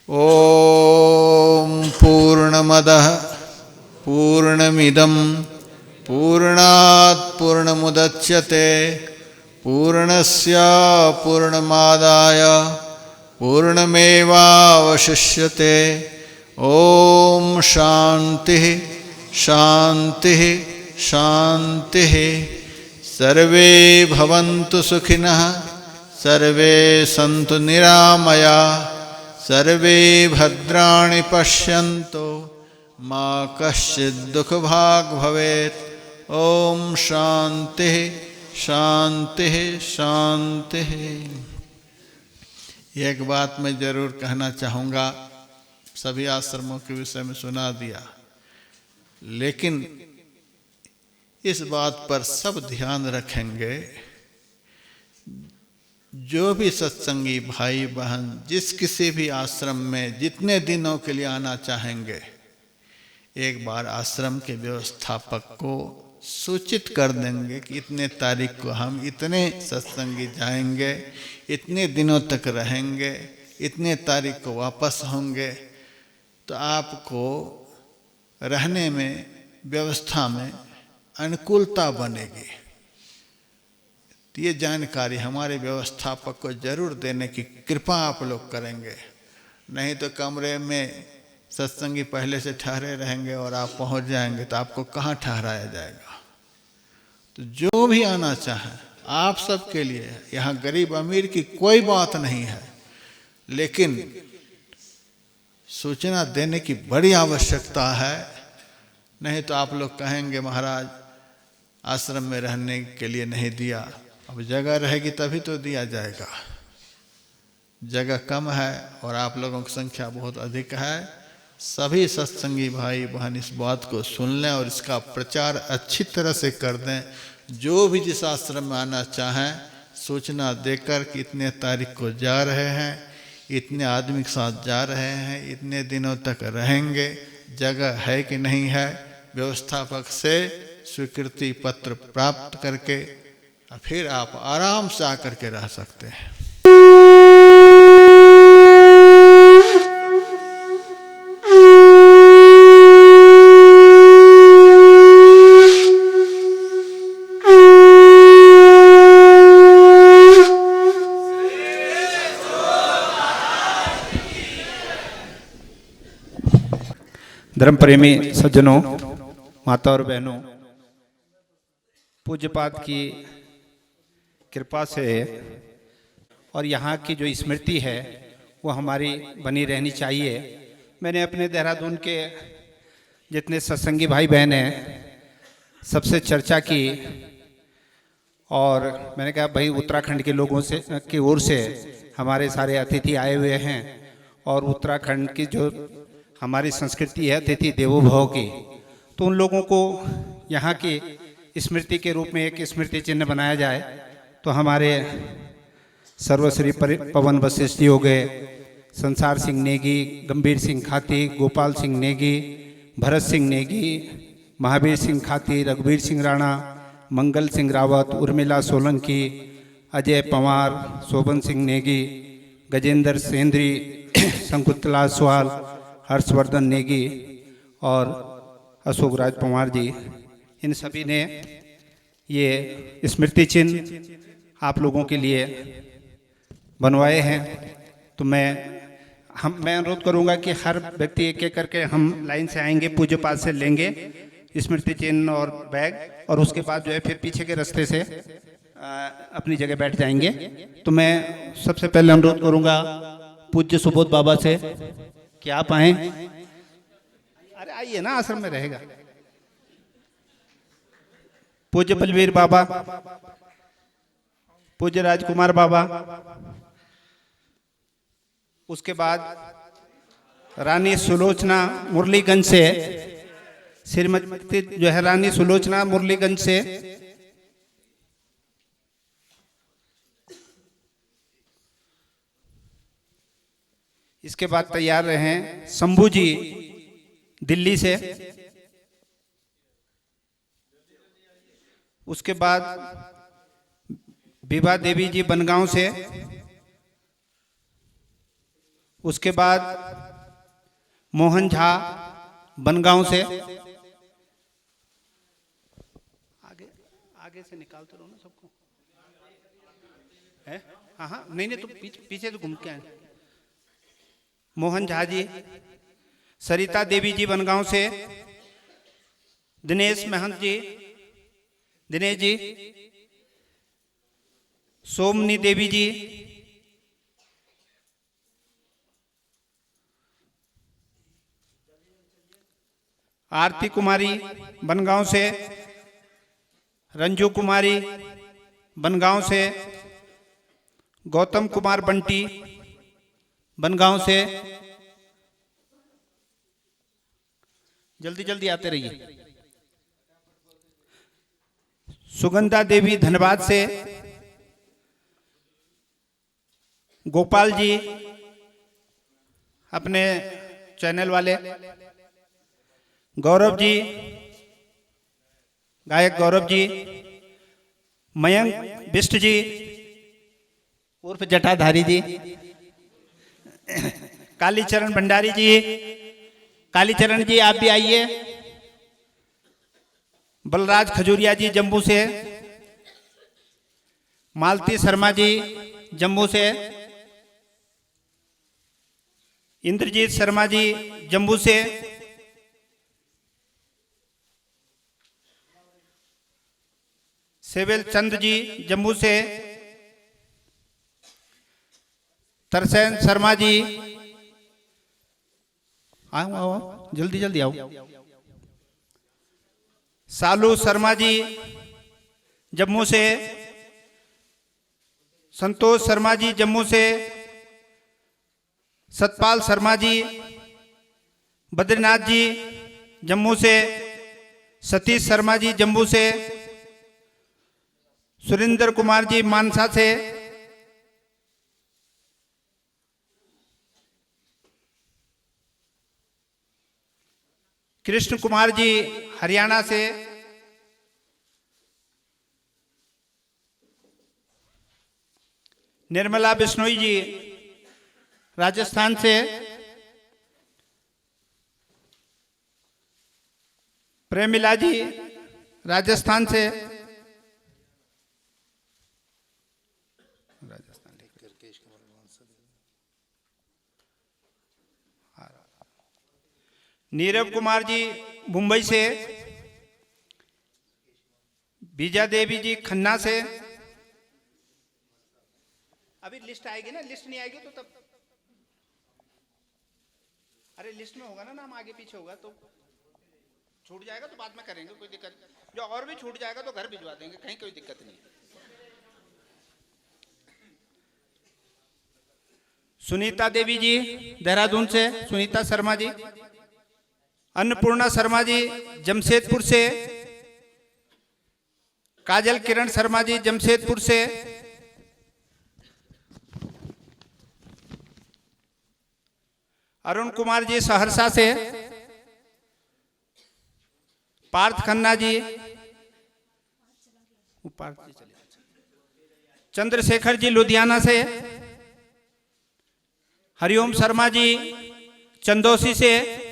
ओम पूर्णमदः पूर्णमिदं पूर्णात् पूर्णमुदच्यते पूर्णस्य पूर्णमादाय पूर्णमेवावशिष्यते। ओम शांति शांति शांति। सर्वे भवन्तु सुखिनः, सर्वे सन्तु निरामया, सर्वे भद्राणि पश्यन्तु, मा कश्चित् दुःखभाग् भवेत्। ओम शांति शांति शांति। एक बात मैं जरूर कहना चाहूँगा, सभी आश्रमों के विषय में सुना दिया, लेकिन इस बात पर सब ध्यान रखेंगे, जो भी सत्संगी भाई बहन जिस किसी भी आश्रम में जितने दिनों के लिए आना चाहेंगे, एक बार आश्रम के व्यवस्थापक को सूचित कर देंगे कि इतने तारीख को हम इतने सत्संगी जाएंगे, इतने दिनों तक रहेंगे, इतने तारीख को वापस होंगे। तो आपको रहने में, व्यवस्था में अनुकूलता बनेगी। तो ये जानकारी हमारे व्यवस्थापक को जरूर देने की कृपा आप लोग करेंगे। नहीं तो कमरे में सत्संगी पहले से ठहरे रहेंगे और आप पहुंच जाएंगे तो आपको कहाँ ठहराया जाएगा। तो जो भी आना चाहे आप सबके लिए, यहाँ गरीब अमीर की कोई बात नहीं है, लेकिन सूचना देने की बड़ी आवश्यकता है। नहीं तो आप लोग कहेंगे महाराज आश्रम में रहने के लिए नहीं दिया। अब जगह रहेगी तभी तो दिया जाएगा। जगह कम है और आप लोगों की संख्या बहुत अधिक है। सभी सत्संगी भाई बहन इस बात को सुन लें और इसका प्रचार अच्छी तरह से कर दें। जो भी जिस आश्रम में आना चाहें सूचना देकर कि इतने तारीख को जा रहे हैं, इतने आदमी के साथ जा रहे हैं, इतने दिनों तक रहेंगे, जगह है कि नहीं है, व्यवस्थापक से स्वीकृति पत्र प्राप्त करके फिर आप आराम से आकर के रह सकते हैं। धर्म प्रेमी सज्जनों, माता और बहनों, पूज्यपाद की कृपा से और यहाँ की जो स्मृति है वो हमारी बनी रहनी चाहिए। मैंने अपने देहरादून के जितने सत्संगी भाई बहन हैं सबसे चर्चा की और मैंने कहा भाई उत्तराखंड के लोगों से की ओर से हमारे सारे अतिथि आए हुए हैं और उत्तराखंड की जो हमारी संस्कृति है अतिथि देवो भव की, तो उन लोगों को यहाँ की स्मृति के रूप में एक स्मृति चिन्ह बनाया जाए। तो हमारे सर्वश्री पवन वशिष्ठ जी हो गए, संसार सिंह नेगी, गंभीर सिंह खाती, गोपाल सिंह नेगी, भरत सिंह नेगी, महावीर सिंह खाती, रघुवीर सिंह राणा, मंगल सिंह रावत, उर्मिला सोलंकी, अजय पंवार, शोभन सिंह नेगी, गजेंद्र सेंद्री, शंकुतला सवाल, हर्षवर्धन नेगी और अशोक राज पंवार जी, इन सभी ने ये स्मृति चिन्ह आप लोगों के लिए बनवाए हैं। तो मैं अनुरोध करूंगा कि हर व्यक्ति एक एक करके हम लाइन से आएंगे, पूज्य पाद से लेंगे स्मृति चिन्ह और बैग, और उसके बाद जो है फिर पीछे के रास्ते से अपनी जगह बैठ जाएंगे। तो मैं सबसे पहले अनुरोध करूंगा पूज्य सुबोध बाबा से कि आप आए। अरे आइए ना, आश्रम में रहेगा। पूज्य बलवीर बाबा, पूज्य राजकुमार बाबा, उसके बाद रानी सुलोचना मुरलीगंज से, श्रीमती जो है रानी सुलोचना मुरलीगंज से, इसके बाद तैयार रहे शंभू जी दिल्ली से, उसके बाद विभा देवी जी बनगांव से, उसके बाद मोहन झा बनगांव से। आगे आगे से निकालते रहो ना सबको, है? हाँ हाँ, नहीं नहीं, तो पीछे तो घूम के आए। मोहन झा जी, सरिता देवी जी बनगांव से, दिनेश महंत जी, दिनेश जी, सोमनी देवी जी, आरती कुमारी बनगांव से, रंजू कुमारी बनगांव से, गौतम कुमार बंटी बनगांव से। जल्दी जल्दी आते रहिए। सुगंधा देवी धनबाद से, गोपाल जी अपने चैनल वाले, गौरव जी, गायक गौरव जी, मयंक बिष्ट जी उर्फ जटाधारी जी, कालीचरण भंडारी जी, कालीचरण जी आप भी आइए, बलराज खजूरिया जी जम्मू से, मालती शर्मा जी जम्मू से, इंद्रजीत शर्मा जी जम्मू से, सेविल चंद जी जम्मू से, तरसेन शर्मा जी, आओ आओ आओ, जल्दी जल्दी आओ, सालू शर्मा जी जम्मू से, संतोष शर्मा जी जम्मू से, सतपाल शर्मा जी, बद्रीनाथ जी जम्मू से, सतीश शर्मा जी जम्मू से, सुरेंद्र कुमार जी मानसा से, कृष्ण कुमार जी हरियाणा से, निर्मला बिश्नोई जी राजस्थान से, प्रेमिला जी राजस्थान से, नीरव कुमार जी मुंबई से, बीजा देवी जी खन्ना से। अभी लिस्ट आएगी ना, लिस्ट नहीं आएगी तो तब, अरे लिस्ट में होगा ना नाम, आगे पीछे होगा तो छूट जाएगा तो बाद में करेंगे, कोई दिक्कत। जो और भी छूट जाएगा तो घर भिजवा देंगे, कहीं कोई दिक्कत नहीं। सुनीता देवी जी देहरादून से, सुनीता शर्मा जी, अन्नपूर्णा शर्मा जी जमशेदपुर से, काजल किरण शर्मा जी जमशेदपुर से, अरुण कुमार जी सहरसा से, पार्थ खन्ना जी, चंद्रशेखर जी लुधियाना से, हरिओम शर्मा जी चंदौसी से,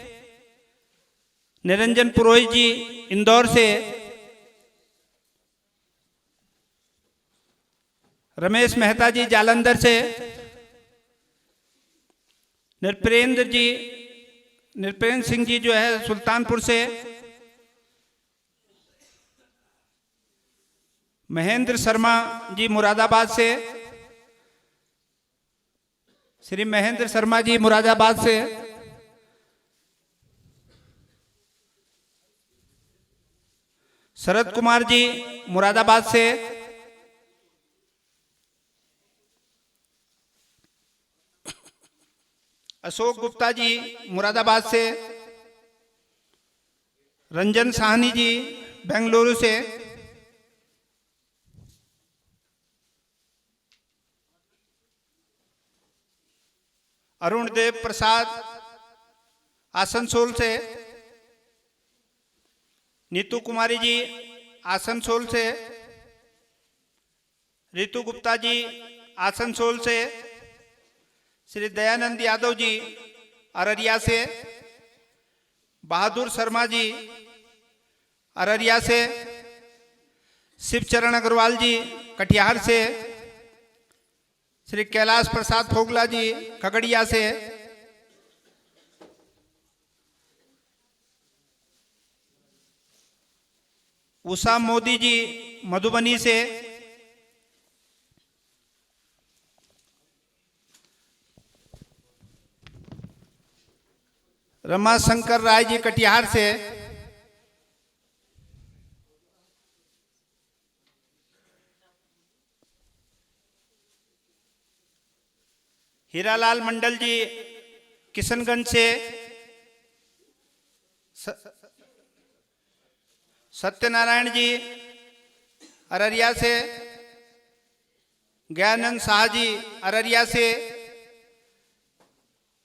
निरंजन पुरोहित जी इंदौर से, रमेश मेहता जी जालंधर से, नृपेंद्र सिंह जी जो है सुल्तानपुर से, महेंद्र शर्मा जी मुरादाबाद से, श्री महेंद्र शर्मा जी मुरादाबाद से, शरद कुमार जी मुरादाबाद से, अशोक गुप्ता जी मुरादाबाद से, रंजन साहनी जी बेंगलुरु से, अरुण देव प्रसाद आसनसोल से, नीतू कुमारी जी आसनसोल से, रितु गुप्ता जी आसनसोल से, श्री दयानंद यादव जी अररिया से, बहादुर शर्मा जी अररिया से, शिवचरण अग्रवाल जी कटिहार से, श्री कैलाश प्रसाद फोगला जी खगड़िया से, उषा मोदी जी मधुबनी से, रमा शंकर राय जी कटिहार से, हीरालाल मंडल जी किशनगंज से, सत्यनारायण जी अररिया से, ज्ञानंद शाह जी अररिया से,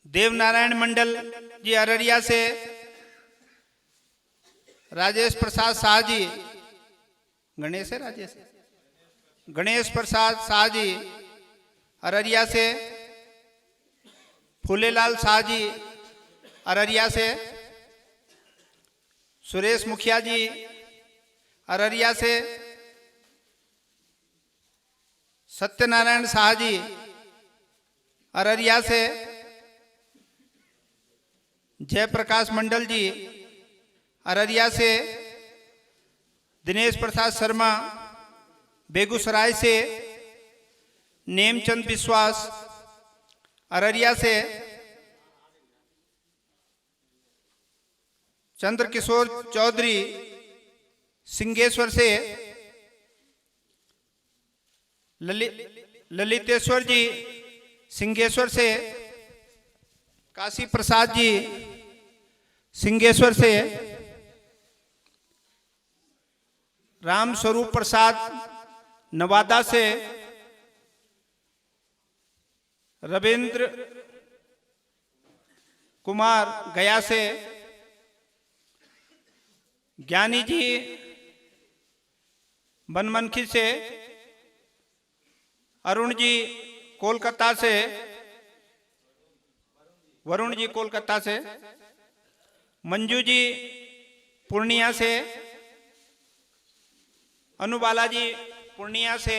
देवनारायण मंडल जी अररिया से, राजेश प्रसाद शाह जी, गणेश है राजेश, गणेश प्रसाद शाह जी अररिया से, फूलेलाल शाह जी अररिया से, सुरेश मुखिया जी अररिया से सत्यनारायण शाह जी, अररिया से जयप्रकाश मंडल जी, अररिया से दिनेश प्रसाद शर्मा, बेगूसराय से नेमचंद विश्वास, अररिया से चंद्रकिशोर चौधरी, सिंगेश्वर से ललितेश्वर जी, सिंगेश्वर से काशी प्रसाद जी, सिंगेश्वर से राम स्वरूप प्रसाद, नवादा से रविंद्र कुमार, गया से ज्ञानी जी, बनमनखी से अरुण जी, कोलकाता से वरुण जी, कोलकाता से मंजू जी, पूर्णिया से अनुबाला जी, पूर्णिया से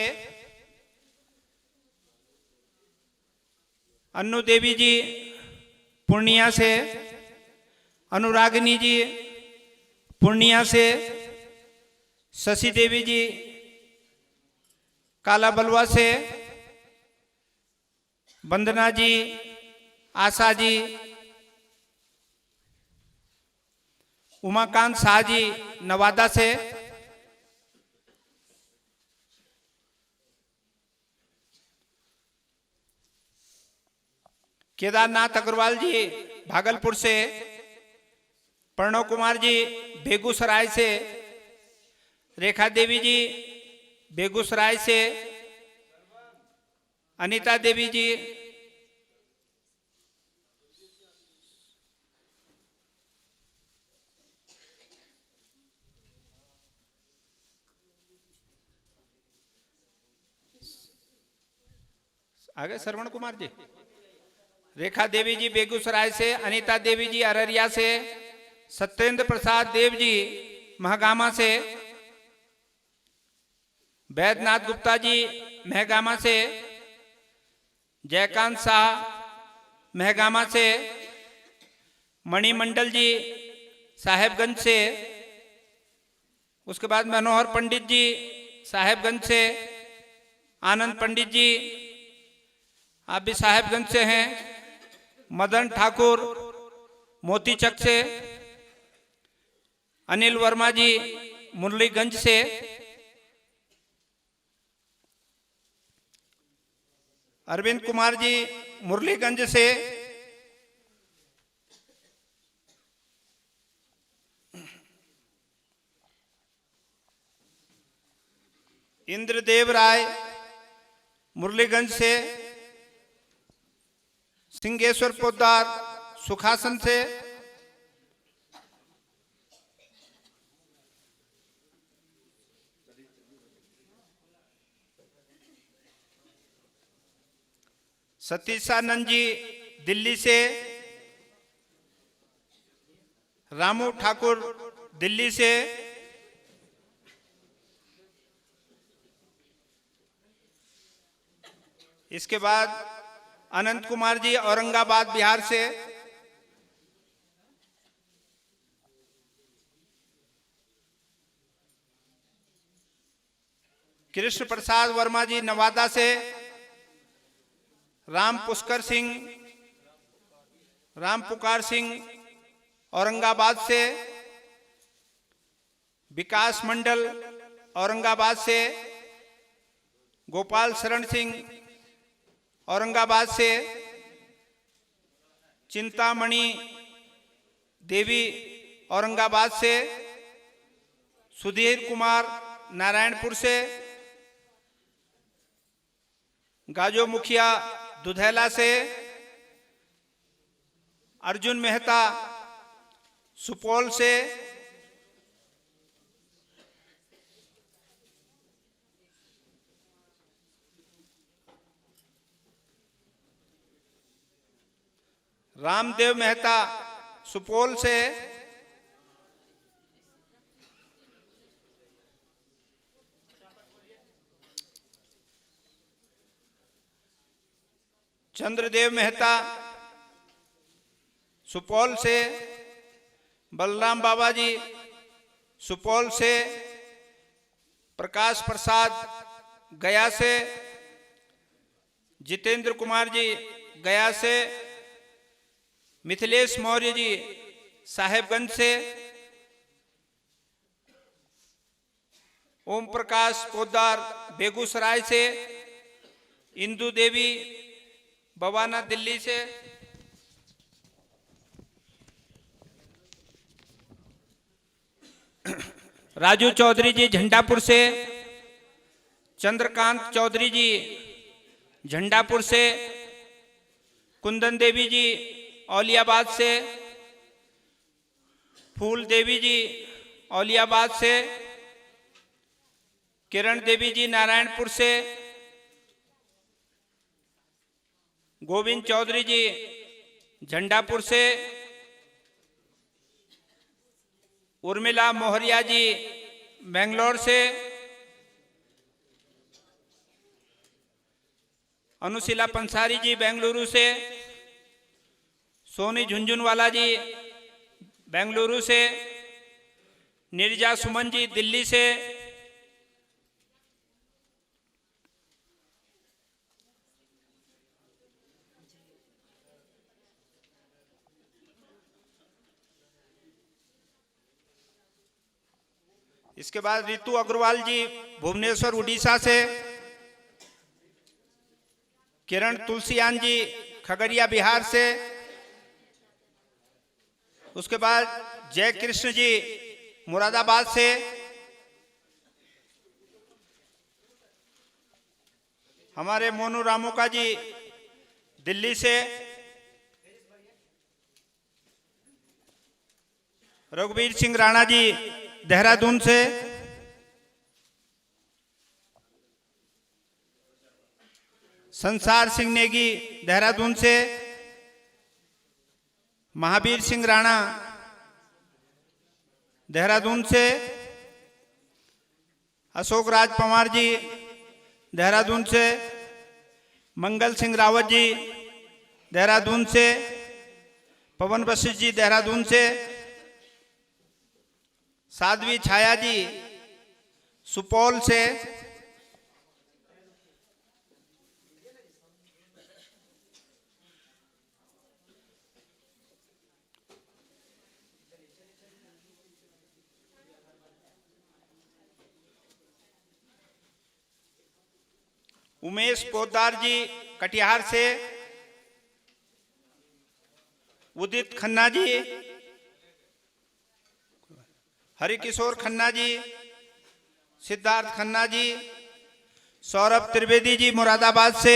अन्नू देवी जी, पूर्णिया से अनुरागिनी जी, पूर्णिया से शशि देवी जी, काला बलुआ से वंदना जी, आशा जी, उमाकांत शाह जी, नवादा से केदारनाथ अग्रवाल जी, भागलपुर से प्रणव कुमार जी, बेगूसराय से रेखा देवी जी, बेगूसराय से अनीता देवी जी, आगे श्रवण कुमार जी, रेखा देवी जी बेगूसराय से, अनीता देवी जी अररिया से, सत्येंद्र प्रसाद देव जी महगामा से, वैद्यनाथ गुप्ता जी महगामा से, जयकांत शाह महगामा से, मणिमंडल जी साहेबगंज से, उसके बाद मनोहर पंडित जी साहेबगंज से, आनंद पंडित जी आप भी साहेबगंज से हैं, मदन ठाकुर मोतीचक से, अनिल वर्मा जी मुरलीगंज से, अरविंद कुमार जी मुरलीगंज से, इंद्रदेव राय मुरलीगंज से, सिंगेश्वर पोद्दार सुखासन से, सतीशानंद जी दिल्ली से, रामू ठाकुर दिल्ली से, इसके बाद अनंत कुमार जी औरंगाबाद बिहार से, कृष्ण प्रसाद वर्मा जी नवादा से, राम पुष्कर सिंह, राम पुकार सिंह औरंगाबाद से, विकास मंडल औरंगाबाद से, गोपाल शरण सिंह औरंगाबाद से, चिंतामणि देवी औरंगाबाद से, सुधीर कुमार नारायणपुर से, गाजो मुखिया दुधैला से, अर्जुन मेहता सुपौल से, रामदेव मेहता सुपौल से, चंद्रदेव मेहता सुपौल से, बलराम बाबा जी सुपौल से, प्रकाश प्रसाद गया से, जितेंद्र कुमार जी गया से, मिथिलेश मौर्य जी साहेबगंज से, ओम प्रकाश पोद्दार बेगूसराय से, इंदु देवी बवाना दिल्ली से, राजू चौधरी जी झंडापुर से, चंद्रकांत चौधरी जी झंडापुर से, कुंदन देवी जी औलियाबाद से, फूल देवी जी औलियाबाद से, किरण देवी जी नारायणपुर से, गोविंद चौधरी जी झंडापुर से, उर्मिला मोहरिया जी बेंगलोर से, अनुशिला पंसारी जी बेंगलुरु से, सोनी झुंझुनवाला जी बेंगलुरु से, निर्जा सुमन जी दिल्ली से, इसके बाद रितु अग्रवाल जी भुवनेश्वर उड़ीसा से, किरण तुलसीयान जी खगड़िया बिहार से, उसके बाद जय कृष्ण जी मुरादाबाद से, हमारे मोनू रामोका जी दिल्ली से, रघुवीर सिंह राणा जी देहरादून से, संसार सिंह नेगी देहरादून से, महावीर सिंह राणा देहरादून से, अशोक राज पवार जी देहरादून से, मंगल सिंह रावत जी देहरादून से, पवन वशिष्ठ जी देहरादून से, साध्वी छाया जी सुपौल से, उमेश पोद्दार जी कटिहार से, उदित खन्ना जी, हरिकिशोर खन्ना जी, सिद्धार्थ खन्ना जी, सौरभ त्रिवेदी जी मुरादाबाद से,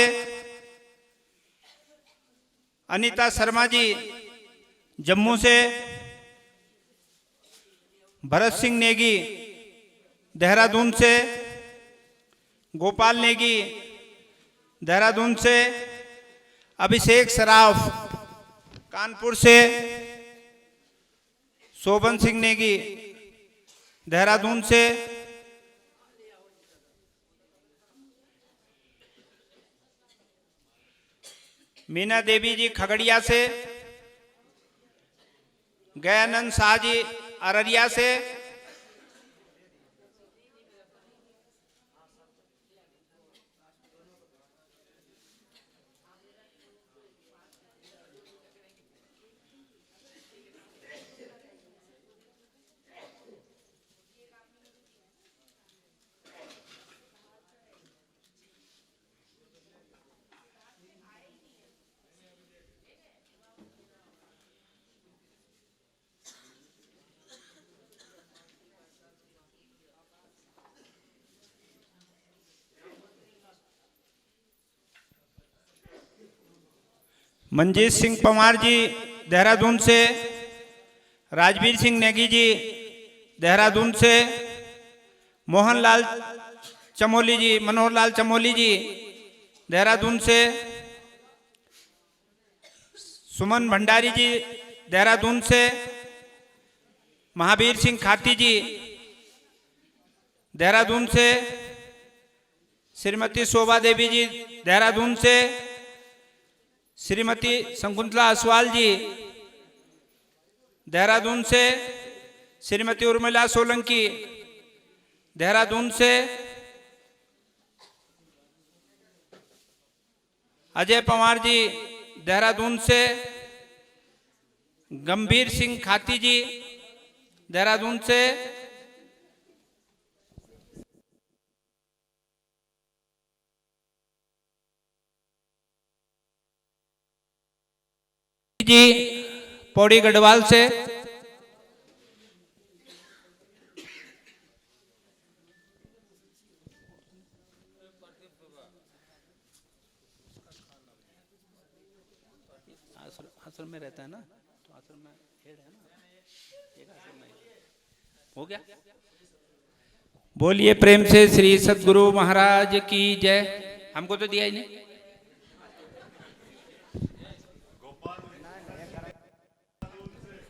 अनीता शर्मा जी जम्मू से, भरत सिंह नेगी देहरादून से, गोपाल नेगी देहरादून से, अभिषेक सराफ कानपुर से, शोभन सिंह नेगी देहरादून से, मीना देवी जी खगड़िया से, गयानंद शाह जी अररिया से, मंजीत सिंह पवार जी देहरादून से, राजवीर सिंह नेगी जी देहरादून से, मोहनलाल चमोली जी, मनोहर लाल चमोली जी देहरादून से, सुमन भंडारी जी देहरादून से, महावीर सिंह खाती जी देहरादून से, श्रीमती शोभा देवी जी देहरादून से, श्रीमती शकुंतला असवाल जी देहरादून से, श्रीमती उर्मिला सोलंकी देहरादून से, अजय पवार जी देहरादून से, गंभीर सिंह खाती जी देहरादून से, जी पौड़ी गढ़वाल से, आश्रम में रहता है ना, तो आश्रम में हेड है ना, एक आश्रम में हो गया। बोलिए प्रेम से श्री सद्गुरु महाराज की जय। हमको तो दिया ही नहीं।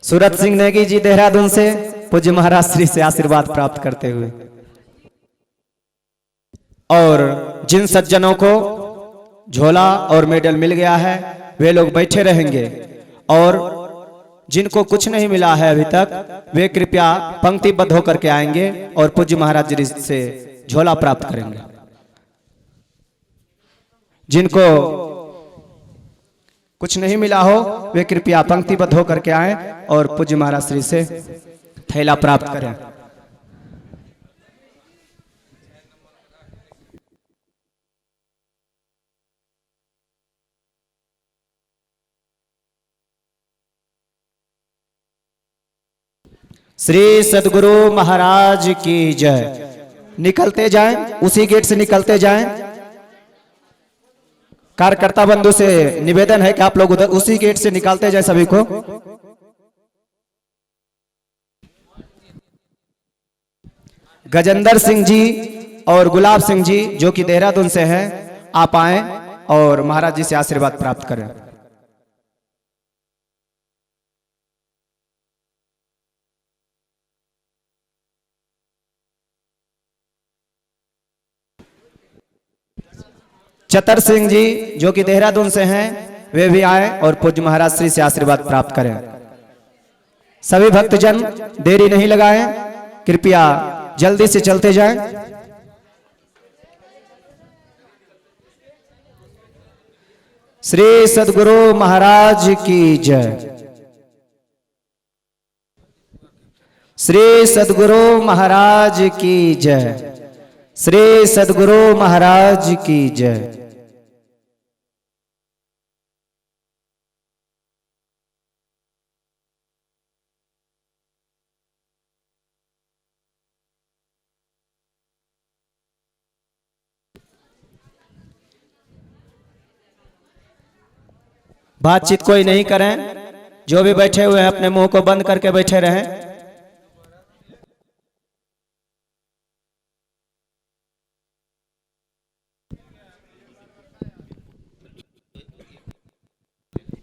सूरत सिंह नेगी जी देहरादून से पूज्य महाराज श्री से आशीर्वाद प्राप्त करते हुए, और जिन सज्जनों को झोला और मेडल मिल गया है वे लोग बैठे रहेंगे, और जिनको कुछ नहीं मिला है अभी तक वे कृपया पंक्तिबद्ध होकर के आएंगे और पूज्य महाराज जी से झोला प्राप्त करेंगे। जिनको कुछ नहीं मिला हो वे कृपया पंक्तिबद्ध होकर के आए और पूज्य महाराज श्री से थैला प्राप्त करें। श्री सद्गुरु महाराज की जय। निकलते जाएं, उसी गेट से निकलते जाएं। कार्यकर्ता बंधु से निवेदन है कि आप लोग उधर उसी गेट से निकालते जाए सभी को। गजेंद्र सिंह जी और गुलाब सिंह जी जो कि देहरादून से हैं, आप आए और महाराज जी से आशीर्वाद प्राप्त करें। चतर सिंह जी जो कि देहरादून से हैं, वे भी आए और पूज्य महाराज श्री से आशीर्वाद प्राप्त करें। सभी भक्तजन देरी नहीं लगाएं, कृपया जल्दी से चलते जाएं। श्री सद्गुरु महाराज की जय। श्री सद्गुरु महाराज की जय। श्री सद्गुरु महाराज की जय। बातचीत कोई नहीं करें, जो भी बैठे हुए हैं अपने मुंह को बंद करके बैठे रहें।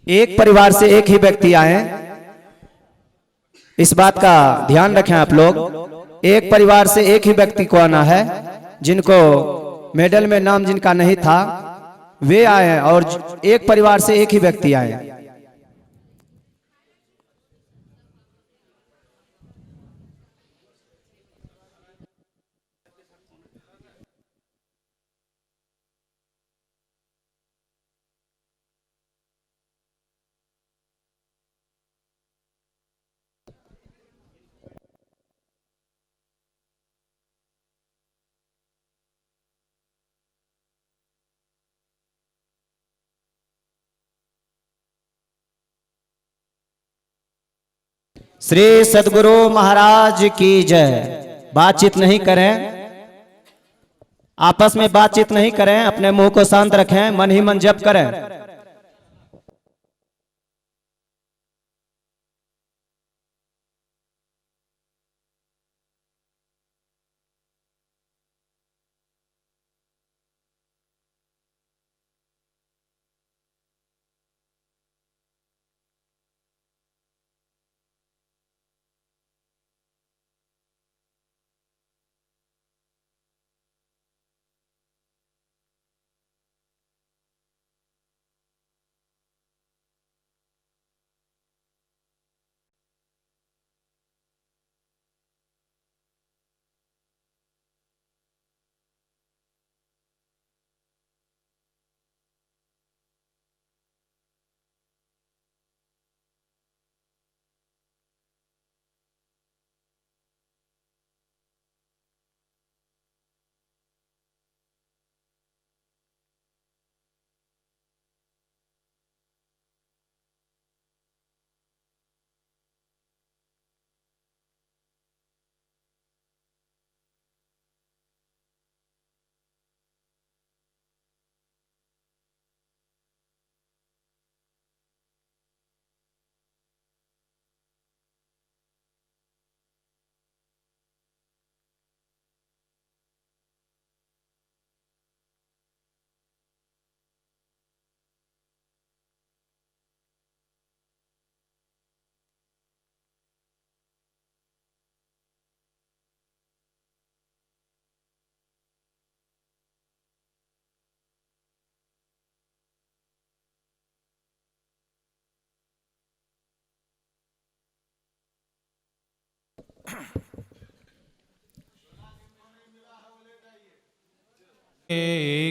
एक परिवार से एक ही व्यक्ति आए, इस बात का ध्यान रखें आप लोग। एक परिवार से एक ही व्यक्ति को आना है। जिनको मेडल में नाम जिनका नहीं था वे आए, और एक परिवार से एक ही व्यक्ति आए। श्री सद्गुरु महाराज की जय। बातचीत नहीं करें, आपस में बातचीत नहीं करें, अपने मुंह को शांत रखें, मन ही मन जप करें।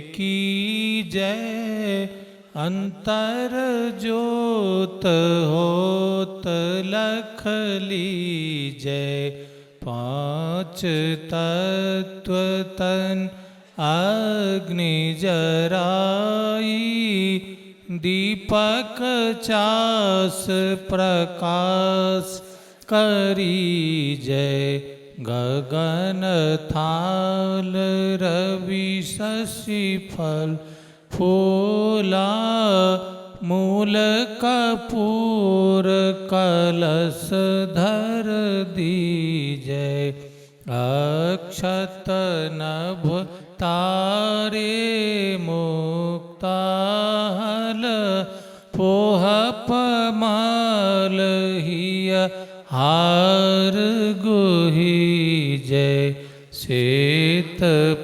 की जय अंतर ज्योत होत लख लीजय। पांच तत्व तन अग्नि जराई, दीपक चास प्रकाश करी जय। गगन थाल रवि शशि फल फूला, मूल कपूर कलश धर दीजय। अक्षत नभ तारे मुक्ताहल, पोह पमाल हिय हार गुही जय। श्वेत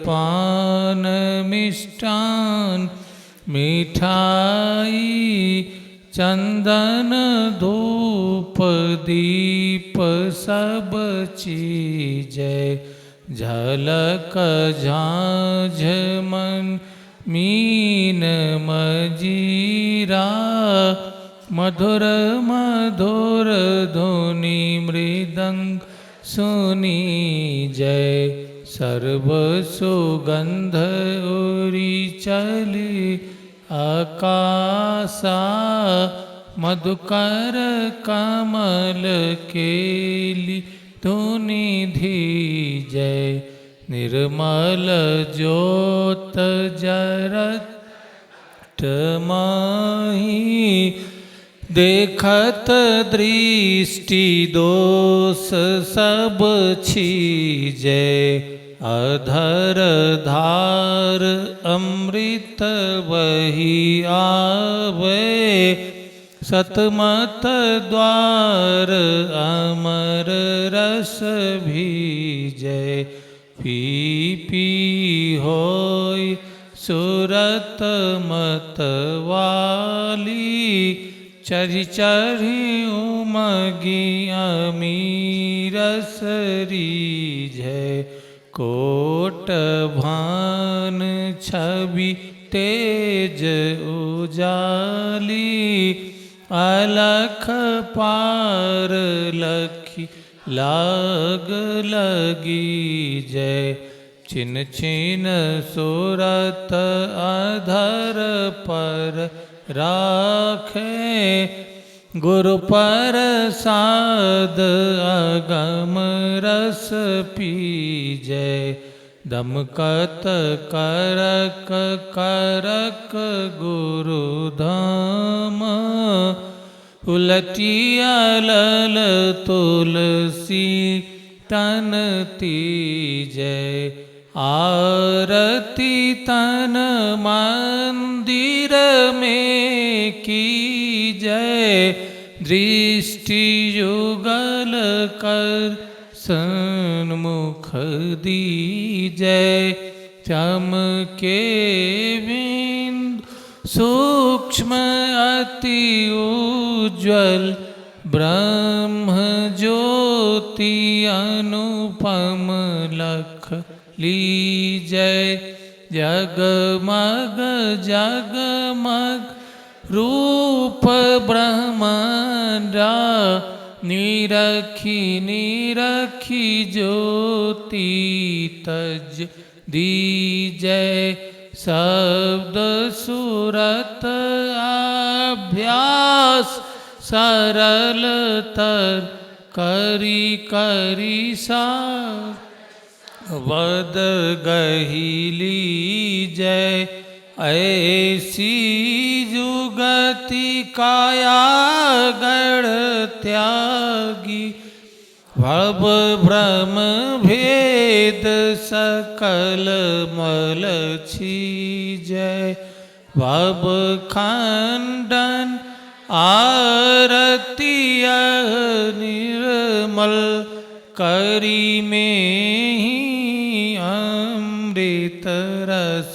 पान मिष्टान मिठाई, चंदन धूप दीप सब चीजय। झलक झांझ मन मीन मजीरा, मधुर मधुर धुनि मृदंग सुनी जय। सर्व सुगंध उरी चली आकाशा, मधुकर कमल केली धुनि धीजय। निर्मल ज्योत जरत माही, देखत दृष्टि दोष सब छीजय। अधर धार अमृत वही आवे, सतमत द्वार अमर रस भीजय। पी पी होय सुरत मत वाली, चढ़ी चढ़ी उमगी अमीरस रीजय। कोट भान छवि तेज उजाली, अलख पार लखी लाग लगी जय। छिन छिन सुरत अधर पर राखे, गुरु प्रसाद अगम रस पीजय। दमकत करक करक गुरु धाम, उलटिया लल तुलसी तन तीजय। आरती तन मंदिर में की जय। दृष्टि युगल कर सन्मुख दीजय। चमके बिंदु सूक्ष्म अति उज्ज्वल, ब्रह्म ज्योति अनुपम लख लीजय। जगमग जगमग रूप ब्रह्मांडा, निरखी निरखी ज्योति तज दीजय। शब्द सुरत अभ्यास सरलतर, करी करी सार वद गहिली जय। ऐसी जुगति काया गढ़ त्यागी, भव भ्रम भेद सकल मल छीजय। भव खंडन आरती निर्मल, करी में ही अमृत रस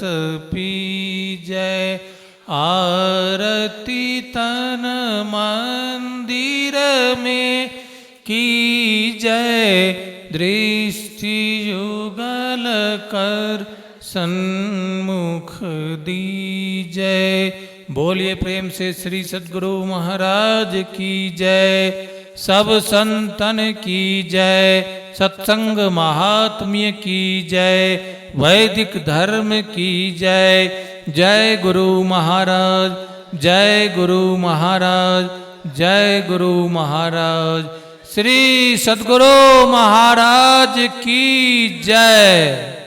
पीजय। आरती तन मंदिर में की जय। दृष्टि युगल कर सन्मुख दीजै। बोलिए प्रेम से श्री सद्गुरु महाराज की जय। सब संतन की जय। सत्संग महात्म्य की जय। वैदिक धर्म की जय। जय गुरु महाराज, जय गुरु महाराज, जय गुरु महाराज। श्री सद्गुरु महाराज की जय।